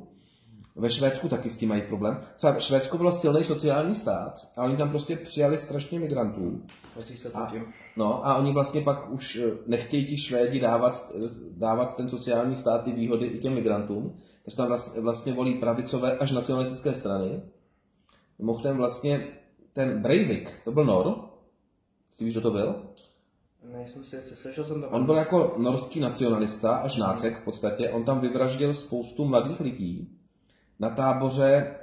Ve Švédsku taky s tím mají problém. Třeba Švédsko bylo silný sociální stát a oni tam prostě přijali strašně migrantů. A oni vlastně pak už nechtějí ti Švédi dávat ten sociální stát, ty výhody i těm migrantům. Takže tam vlastně volí pravicové až nacionalistické strany. Mimochodem vlastně ten Breivik, to byl Nor. Ty víš, kdo to byl? Nejsem si slyšel jsem to. On byl jako norský nacionalista, až nácek v podstatě. On tam vyvraždil spoustu mladých lidí na táboře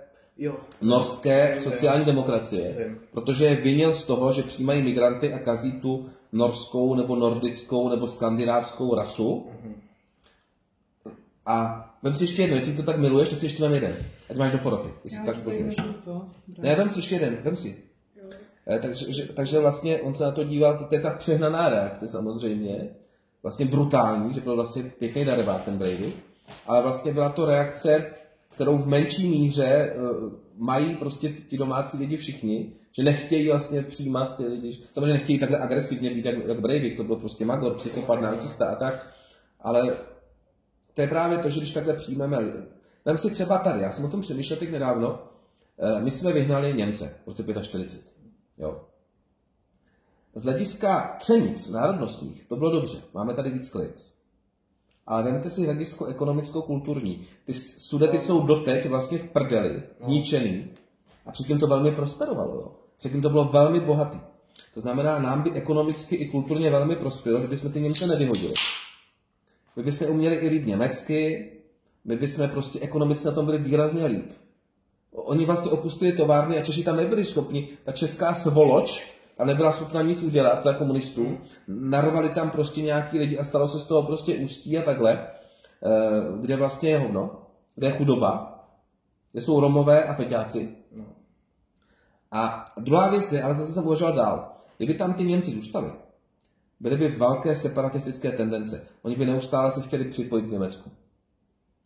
norské sociální demokracie, protože je vinil z toho, že přijímají migranty a kazí tu norskou nebo nordickou nebo skandinávskou rasu. A vem si ještě jedno, jestli to tak miluješ, tak si ještě vem jeden. Ať máš do foroty, jestli tak zbožňuješ. Ne, vem si ještě jeden, vem si. Takže vlastně on se na to díval, to je ta přehnaná reakce samozřejmě, vlastně brutální, že byl vlastně pěkný darebák ten Breivik, ale vlastně byla to reakce, kterou v menší míře mají prostě ti domácí lidi všichni, že nechtějí vlastně přijímat ty lidi, samozřejmě nechtějí takhle agresivně být jak Breivik, to byl prostě magor, psychopat, nacista a tak, ale to je právě to, že když takhle přijmeme, vem si třeba tady, já jsem o tom přemýšlel teď nedávno, my jsme vyhnali Němce v roce 45. Jo. Z hlediska třenic národnostních to bylo dobře, máme tady víc klid. Ale vemte si hledisko ekonomicko-kulturní. Ty Sudety jsou doteď vlastně v prdeli, zničený, a předtím to velmi prosperovalo. Jo. Předtím to bylo velmi bohatý. To znamená, nám by ekonomicky i kulturně velmi prospělo, kdybychom ty Němce nevyhodili. My bychom uměli i líp německy, my bychom prostě ekonomicky na tom byli výrazně líp. Oni vlastně opustili továrny a Češi tam nebyli schopni. Ta česká svoloč tam nebyla schopna nic udělat za komunistů. Narvali tam prostě nějaký lidi a stalo se z toho prostě Ústí a takhle, kde vlastně je hovno, kde je chudoba, kde jsou Romové a feťáci. A druhá věc je, ale zase jsem uvažoval dál, kdyby tam ty Němci zůstali, byly by velké separatistické tendence. Oni by neustále se chtěli připojit k Německu.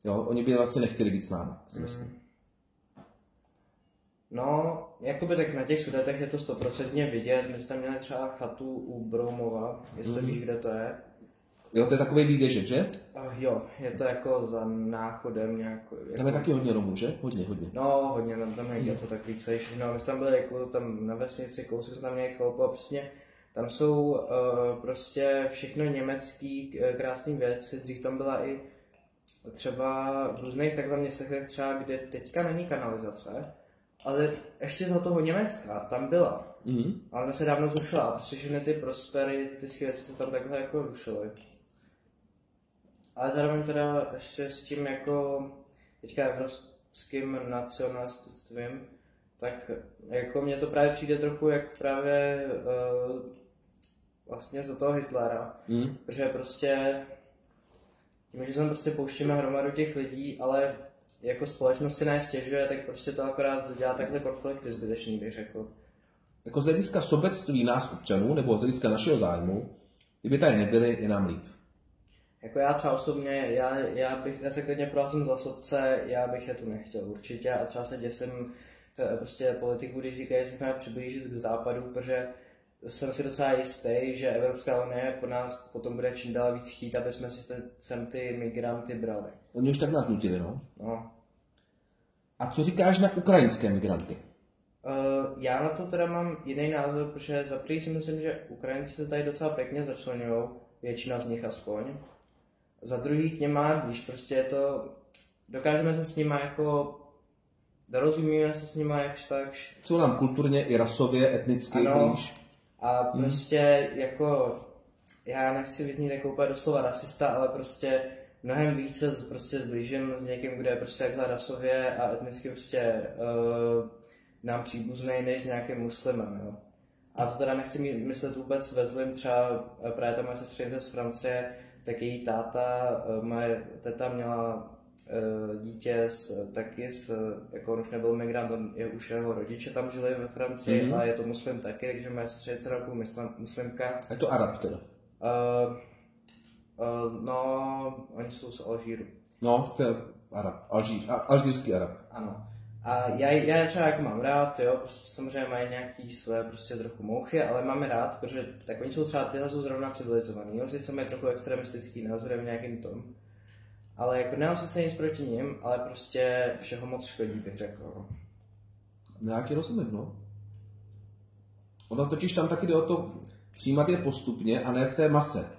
Jo? Oni by vlastně nechtěli být s námi, si myslím. No, jakoby tak na těch Sudetech je to 100% vidět. My jsme měli třeba chatu u Broumova, jestli víš, kde to je. Jo, to je takový výběžek, že? Jo, je to jako za Náchodem nějak. Tam je taky hodně Romů, že? Hodně. No, hodně, tam je to takový celý všechno. My jsme tam byli jako tam na vesnici, kousek jsme tam měli chalupu a přesně tam jsou prostě všechno německý krásné věci. Dřív tam byla i třeba v různých takhle městech, třeba kde teďka není kanalizace, ale ještě za toho Německa tam byla. Ale ona se dávno zrušila a prostě všechny ty prosperistické věci se tam takhle jako rušily. Ale zároveň teda ještě s tím jako teďka evropským nacionalistvím, tak jako mně to právě přijde trochu jak právě vlastně za toho Hitlera. Protože prostě tím, že se prostě pouštíme hromadu těch lidí, ale jako společnost si nestěžuje, tak prostě to akorát dělá takhle konflikty zbytečný, bych řekl. Jako z hlediska sobectví nás občanů, nebo z hlediska našeho zájmu, kdyby tady nebyli, je nám líp. Jako já třeba osobně, já se klidně prohlásím za sobce, já bych je tu nechtěl určitě a třeba se děsím prostě politiků, když říkají, že se chceme přiblížit k západu, protože jsem si docela jistý, že Evropská unie po nás potom bude čím dál víc chtít, aby jsme si sem ty migranty brali. Oni už tak nás nutili, no? No. A co říkáš na ukrajinské migranty? Já na to teda mám jiný názor, protože za první si myslím, že Ukrajinci se tady docela pěkně začleňují, většina z nich aspoň. Za druhý k něm máme blíž, prostě je to, dokážeme se s nimi jako, dorozumíme se s nimi jakž takž. Jsou nám kulturně i rasově, etnicky blíž. A prostě jako, já nechci vyznít jako úplně doslova rasista, ale prostě mnohem více prostě zblížím s někým, kde je prostě takhle rasově a etnicky prostě nám příbuznej než s nějakým muslimem, jo. A to teda nechci myslet vůbec ve zlým, třeba právě ta moje sestřenice z Francie, tak její moje teta měla dítě taky jako on už nebyl migrant, už jeho rodiče tam žili ve Francii, a je to muslim taky, takže moje sestřenice roku muslimka. Je to Arab teda? No, oni jsou z Alžíru. No, to je Arab, alžírský Arab. Ano. A já třeba jako mám rád, jo, prostě samozřejmě mají nějaký své prostě trochu mouchy, ale máme rád, protože tak oni jsou třeba, tyhle jsou zrovna civilizovaný, jo, sice mají trochu extremistický názor v nějakým tom, ale jako nemám sice nic proti nim, ale prostě všeho moc škodí, bych řekl. No, já ti rozumím, no. Ono totiž tam taky jde o to přijímat je postupně a ne v té mase.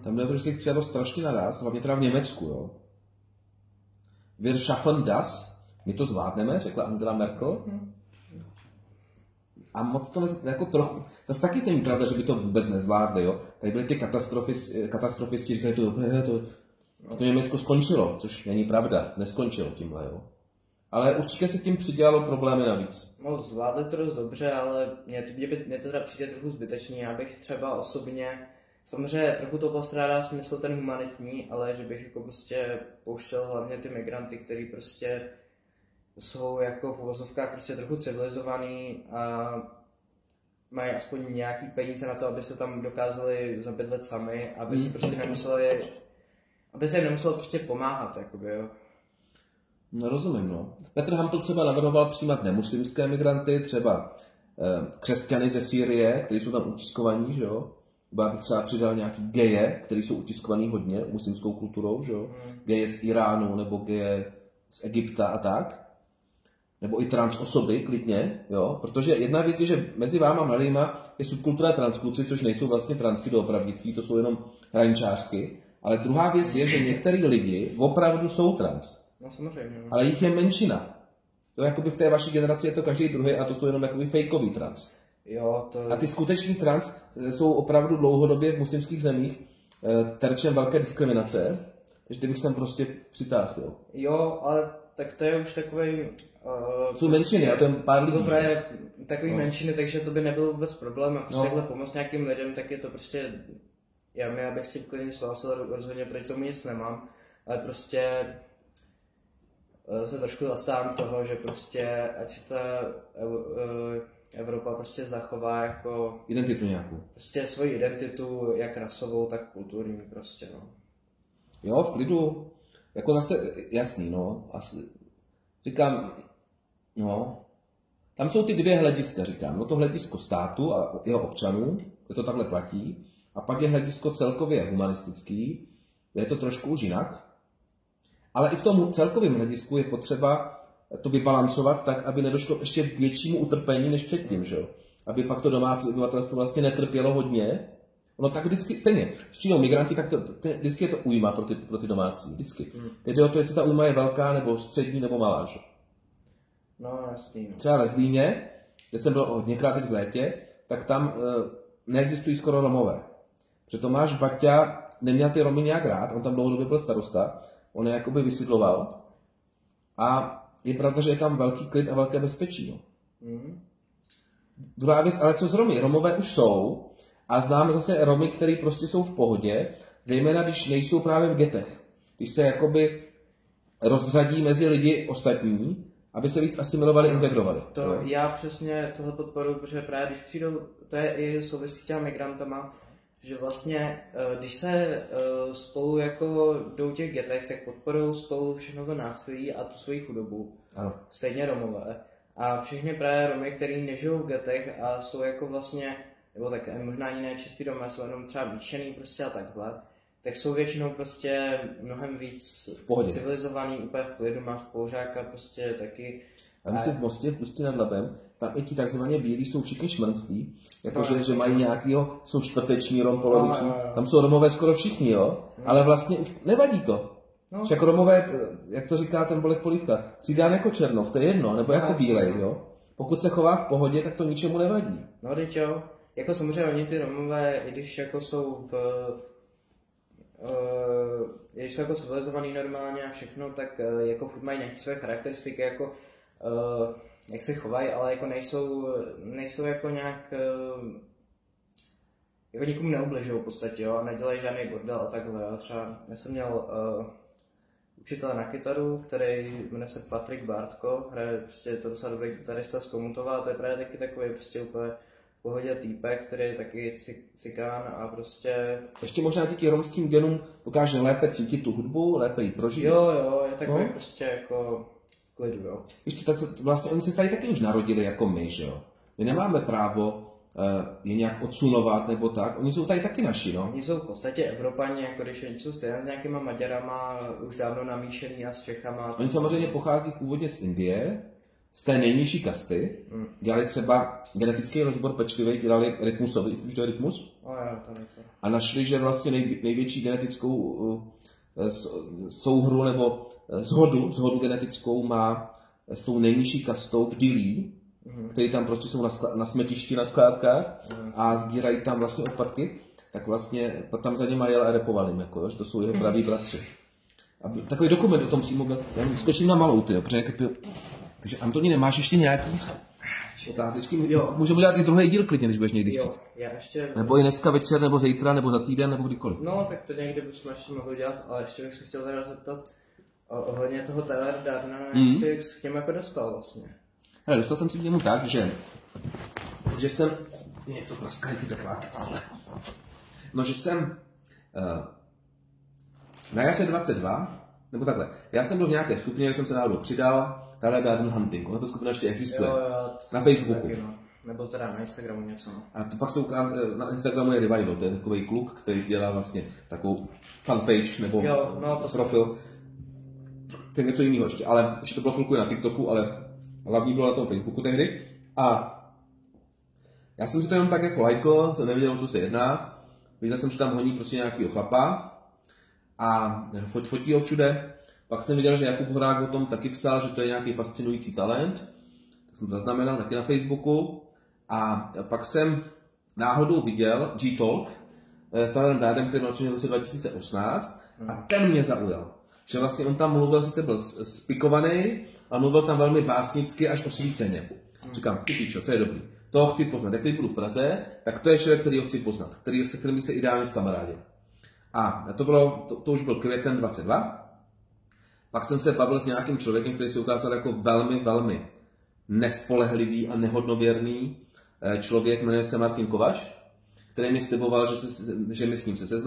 Tam jde o to, že si jich přijalo strašně naraz, hlavně teda v Německu, jo. Wir schaffen das, my to zvládneme, řekla Angela Merkel. A moc to jako trochu, zase taky není pravda, že by to vůbec nezvládli, jo. Tady byly ty katastrofisti, říkali, to Německo skončilo, což není pravda, neskončilo tímhle, jo. Ale určitě se tím přidělalo problémy navíc. No, zvládli to dost dobře, ale mě to teda přijde trochu zbytečný. Já bych třeba osobně, samozřejmě trochu to postrádá smysl ten humanitní, ale že bych jako prostě pouštěl hlavně ty migranty, kteří prostě jsou jako v uvozovkách prostě trochu civilizovaný a mají aspoň nějaký peníze na to, aby se tam dokázali zabydlet sami, aby si prostě nemuseli, aby se jim nemuselo prostě pomáhat, jakoby, jo. No, rozumím, no. Petr Hampl třeba navrhoval přijímat nemuslimské migranty, třeba křesťany ze Sýrie, kteří jsou tam utiskovaní, že jo. Já bych třeba přidal nějaký geje, kteří jsou utiskovaný hodně muslimskou kulturou, že jo. Geje z Iránu, nebo geje z Egypta a tak. Nebo i trans osoby, klidně, jo. Protože jedna věc je, že mezi váma mladýma je subkultura transkluci, což nejsou vlastně transky doopravdický, to jsou jenom hraničářky. Ale druhá věc je, že některý lidi opravdu jsou trans. No samozřejmě. No. Ale jich je menšina. To jakoby v té vaší generaci je to každý druhý a to jsou jenom jakoby fejkový trans. Jo, to... A ty skuteční trans jsou opravdu dlouhodobě v muslimských zemích terčem velké diskriminace, takže ty bych sem prostě přitáhl. Jo, ale tak to je už takový... jsou menšiny, a to je pár lidí. To je takový menšiny, takže to by nebylo vůbec problém. A prostě takhle pomoct nějakým lidem, tak je to prostě... Já bych s tím klidně souhlasil, rozhodně proti tomu nic nemám, ale prostě se trošku zastávám toho, že prostě ať si ta Evropa prostě zachová jako... Identitu nějakou. Prostě svoji identitu, jak rasovou, tak kulturní prostě, no. Jo, v klidu. Jako zase, jasný, no. Asi. Říkám, no. Tam jsou ty dvě hlediska, říkám. No to hledisko státu a jeho občanů, kde to takhle platí. A pak je hledisko celkově humanistický, kde je to trošku už jinak. Ale i v tom celkovém hledisku je potřeba to vybalancovat tak, aby nedošlo ještě k většímu utrpení než předtím, že jo? Aby pak to domácí obyvatelstvo vlastně netrpělo hodně. No tak vždycky, stejně, s přijdou migranti, tak vždycky je to újma pro ty domácí, vždycky. Teď jde o to, jestli ta újma je velká, nebo střední, nebo malá, že? No, jasný. Třeba ve Zlíně, kde jsem byl hodněkrát teď v létě, tak tam neexistují skoro Romové. Protože Tomáš Baťa neměl ty Romy nějak rád, on tam dlouhodobě byl starosta, on je jakoby vysídloval a je pravda, že je tam velký klid a velké bezpečí. No. Druhá věc, ale co s Romy? Romové už jsou a znám zase Romy, který prostě jsou v pohodě, zejména když nejsou právě v getech. Když se jakoby rozřadí mezi lidi ostatní, aby se víc asimilovali, integrovali. Já přesně tohle podporuji, protože právě když přijdou, to je i souvisí s těma migrantama, že vlastně, když se spolu jako jdou v těch getech, tak podporují spolu všechno to násilí a tu svoji chudobu. Ano. Stejně Romové. A všechny právě Romy, který nežijou v getech a jsou jako vlastně, nebo tak možná ani ne čistý Romové, jsou jenom třeba výšený prostě a takhle, tak jsou většinou prostě mnohem víc civilizovaný, úplně v klidu, má spolužáka prostě taky. A my si v Mostě, v Ústí nad Labem, tam i ti takzvaně bílí jsou všichni šmrnclí, jakože že mají nějakýho, jsou čtvrteční Rom, poloviční, tam jsou Romové skoro všichni, jo, ale vlastně už nevadí to. Však Romové, jak to říká ten Bolek Polívka, cigán jako Černov, to je jedno, nebo jako bílej, jo. Pokud se chová v pohodě, tak to ničemu nevadí. No, teď jo, jako samozřejmě oni ty Romové, i když jako jsou když jsou jako civilizovaný normálně a všechno, tak jako furt mají nějaké své charakteristiky, jako jak se chovají, ale jako nejsou jako nějak jako nikomu neubližují v podstatě, jo, a nedělají žádný bordel a takhle, jo. Třeba já jsem měl učitele na kytaru, který jmenuje se Patrik Bartko, hraje prostě to docela dobrý kytarista z Komutova, a to je právě taky takový prostě úplně v pohodě týpek, který je taky cikán a prostě... Ještě možná díky romským genům dokáže lépe cítit tu hudbu, lépe ji prožít. Jo, je takový prostě jako klidu, jo. Víš, tak vlastně oni se tady taky už narodili jako my, že jo. My nemáme právo je nějak odsunovat nebo tak, oni jsou tady taky naši, no. Oni jsou v podstatě Evropani, jako když jsou stejně s nějakýma Maďarama, už dávno namíšený a s Čechama. Oni samozřejmě pochází původně z Indie, z té nejnižší kasty, dělali třeba genetický rozbor pečlivý, dělali rytmusovi, jestli víš, to je rytmus? A našli, že vlastně největší genetickou souhru nebo shodu genetickou má s tou nejnižší kastou v Dillí, který tam prostě jsou na smetišti, na skládkách a sbírají tam vlastně odpadky, tak vlastně tam za něma jel a repoval jim, jako, že to jsou jeho praví bratři. A takový dokument o tom přímo byl, já skočím na malou, tyjo, takže Antoni, nemáš ještě nějaký otázečky? Jo. Můžeme dělat i druhý díl klidně, když budeš někdy chtít. Já ještě... Nebo i dneska večer, nebo zítra, nebo za týden, nebo kdykoliv. No, tak to někdy bychom ještě mohli dělat, ale ještě bych se chtěl teda zeptat ohledně toho Tyler Darna, jak jsi s k něm jako dostal vlastně. Hele, dostal jsem si k němu tak, že jsem... Je to praskají ty tepláky, ale... No, že jsem... na jaře 22, nebo takhle, já jsem byl v nějaké skupině, jsem se náhodou přidal, Tyler Darden Hunting, ona ta skupina ještě existuje. Jo, na Facebooku. Taky, no. Nebo teda na Instagramu něco. A to pak se ukázalo, na Instagramu je Revival, to je takový kluk, který dělá vlastně takovou fanpage nebo profil. To je něco jiného ještě, ale ještě to bylo chvilku na TikToku, ale hlavní bylo na tom Facebooku tehdy. A já jsem si to jenom tak jako lajkl, jsem nevěděl, o co se jedná. Viděl jsem, že tam honí prostě nějakýho chlapa. a fotí ho všude. Pak jsem viděl, že Jakub Horák o tom taky psal, že to je nějaký fascinující talent. Tak jsem to zaznamenal taky na Facebooku. A pak jsem náhodou viděl G-Talk s Tylerem Dardem, který byl v roce 2018 a ten mě zaujal. Že vlastně on tam mluvil, sice byl spikovaný, a mluvil tam velmi básnicky až osvíceně. Říkám, ty pičo, to je dobrý. Toho chci poznat. Jak teď budu v Praze, tak to je člověk, který ho chci poznat, se kterým se ideálně zkamarádil. A to už byl květen 22. Pak jsem se bavil s nějakým člověkem, který se ukázal jako velmi, velmi nespolehlivý a nehodnověrný člověk, jmenuje se Martin Kovač, který mi sliboval, že mi s ním se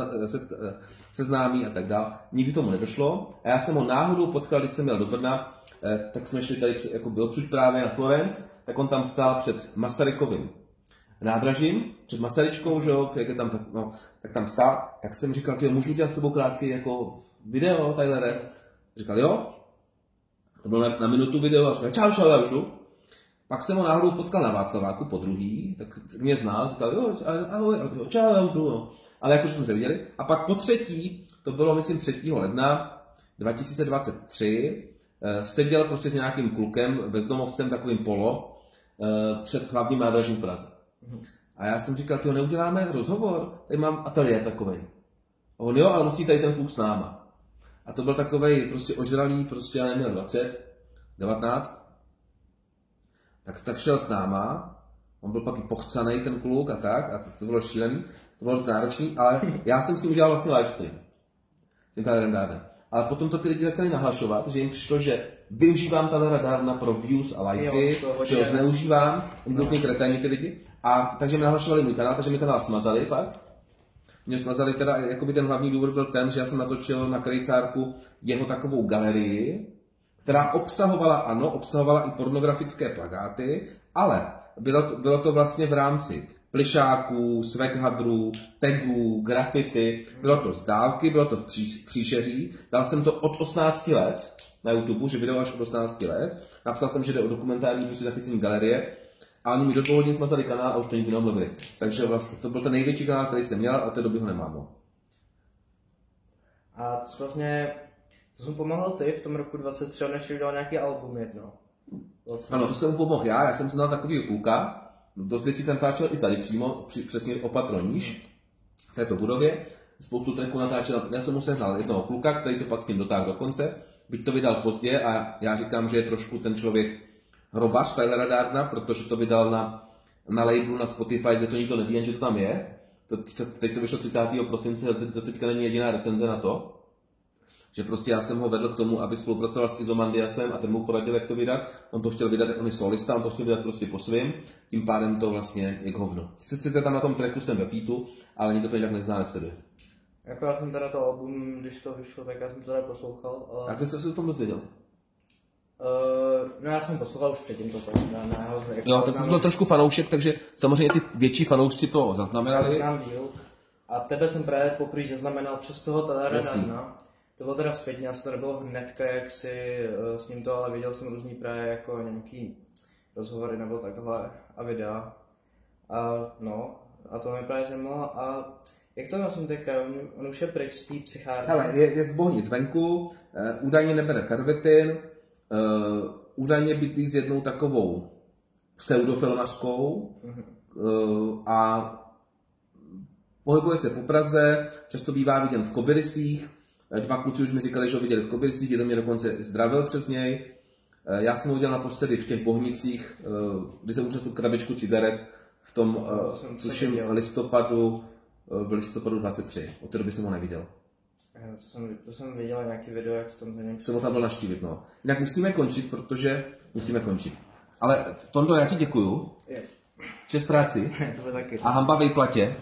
seznámí a tak dále. Nikdy tomu nedošlo. A já jsem ho náhodou potkal, když jsem jel do Brna, tak jsme šli tady odsud právě na Florence, tak on tam stál před Masarykovým nádražím, před Masaryčkou, že jo, jak je tam, tak tam stál. Tak jsem říkal, že můžu dělat s tebou krátký jako video, Tylere? Říkal, jo. To bylo na minutu video a říkal, čau, já už jdu. Pak jsem ho náhodou potkal na Václaváku po druhý, tak mě znal, říkal, jo, ahoj, čau, já už jdu, no. Ale jakože jsme se viděli. A pak po třetí, to bylo myslím 3. ledna 2023, seděl prostě s nějakým klukem, bezdomovcem, takovým polo, před hlavním nádražím v Praze. A já jsem říkal, tyjo, neuděláme rozhovor, tady mám ateliér takovej. A on, jo, ale musí tady ten kluk s náma. A to byl takovej prostě ožralý, prostě já neměl 20, 19. Tak šel s náma, on byl pak i pochcanej ten kluk a tak, a to bylo šílený, to bylo náročný, ale já jsem s ním udělal vlastně livestream. S tím Tylerem Dardem. Ale potom to ty lidi začali nahlašovat, že jim přišlo, že využívám Tylera Darda pro views a lajky, že ho zneužívám, úplně kreténi ty lidi. A takže mi nahlašovali můj kanál, takže mi kanál smazali pak. Mě smazali teda, jakoby ten hlavní důvod byl ten, že já jsem natočil na Krejcárku jeho takovou galerii, která obsahovala i pornografické plakáty, ale bylo to vlastně v rámci plišáků, swaghadrů, tagů, grafity, bylo to z dálky, bylo to v příšeří, dal jsem to od 18 let na YouTube, že video až od 18 let, napsal jsem, že jde o dokumentární prostě zachycení galerie a oni mi do 2 hodin smazali kanál a už to nikdy neobnovili. Takže vlastně to byl ten největší kanál, který jsem měl a od té doby ho nemám. A to vlastně, to jsem pomohl ty v tom roku 23, než vydal nějaký album jedno. Vlastně. Ano, to jsem mu pomohl já jsem znal takovýho kluka, dost věcí tam natáčel i tady přímo, přesně opatroníž, v této budově. Spoustu tracků natáčel, já jsem mu sehnal jednoho kluka, který to pak s ním dotáhl do konce, byť to vydal pozdě a já říkám, že je trošku ten člověk hrobař Tylera Darda, protože to vydal na labelu na Spotify, kde to nikdo neví, jen že to tam je. Teď to vyšlo 30. prosince, to teďka není jediná recenze na to. Že prostě já jsem ho vedl k tomu, aby spolupracoval s Izomandiasem a ten mu poradil, jak to vydat. On to chtěl vydat, on je solista, on to chtěl vydat prostě po svým, tím pádem to vlastně je k hovno. Sice tam na tom tracku jsem ve featu, ale nikdo to jinak nezná, nesleduje. Jako já jsem teda to album, když to vyšlo, tak já jsem to teda poslouchal. Ale... A ty jsi se o tom dozvěděl? No já jsem poslouchal už předtím to jo, tak ty jsi byl trošku fanoušek, takže samozřejmě ty větší fanoušci to zaznamenali. Znám díl. A tebe jsem právě poprvé zaznamenal přes toho Tylera Darda. To bylo teda zpětně, asi to nebylo hnedka, jak si s ním to, ale viděl jsem různý právě jako nějaký rozhovory nebo takhle a videa. A to mě právě zajímalo. A jak to vlastně teďka, on už je pryč z té psychiatrie? Hele, je zbohní zvenku, údajně nebere pervitin, údajně bydlí s jednou takovou pseudofilmařkou a pohybuje se po Praze, často bývá viděn v Kobyrysích. 2 kluci už mi říkali, že ho viděli v Kobyrysích, jeden mě dokonce zdravil přes něj. Já jsem ho viděl naposledy v těch Bohnicích, kdy jsem utřesl krabičku cigaret v tom, tuším, listopadu 23. Od té doby jsem ho neviděl. To jsem viděl nějaký video, jak jsem za něm... Jsem ho tam byl naštívit, no. Jinak musíme končit, protože musíme končit. Ale Tondo, já ti děkuju. Čest práci. To taky. A hamba vejplatě.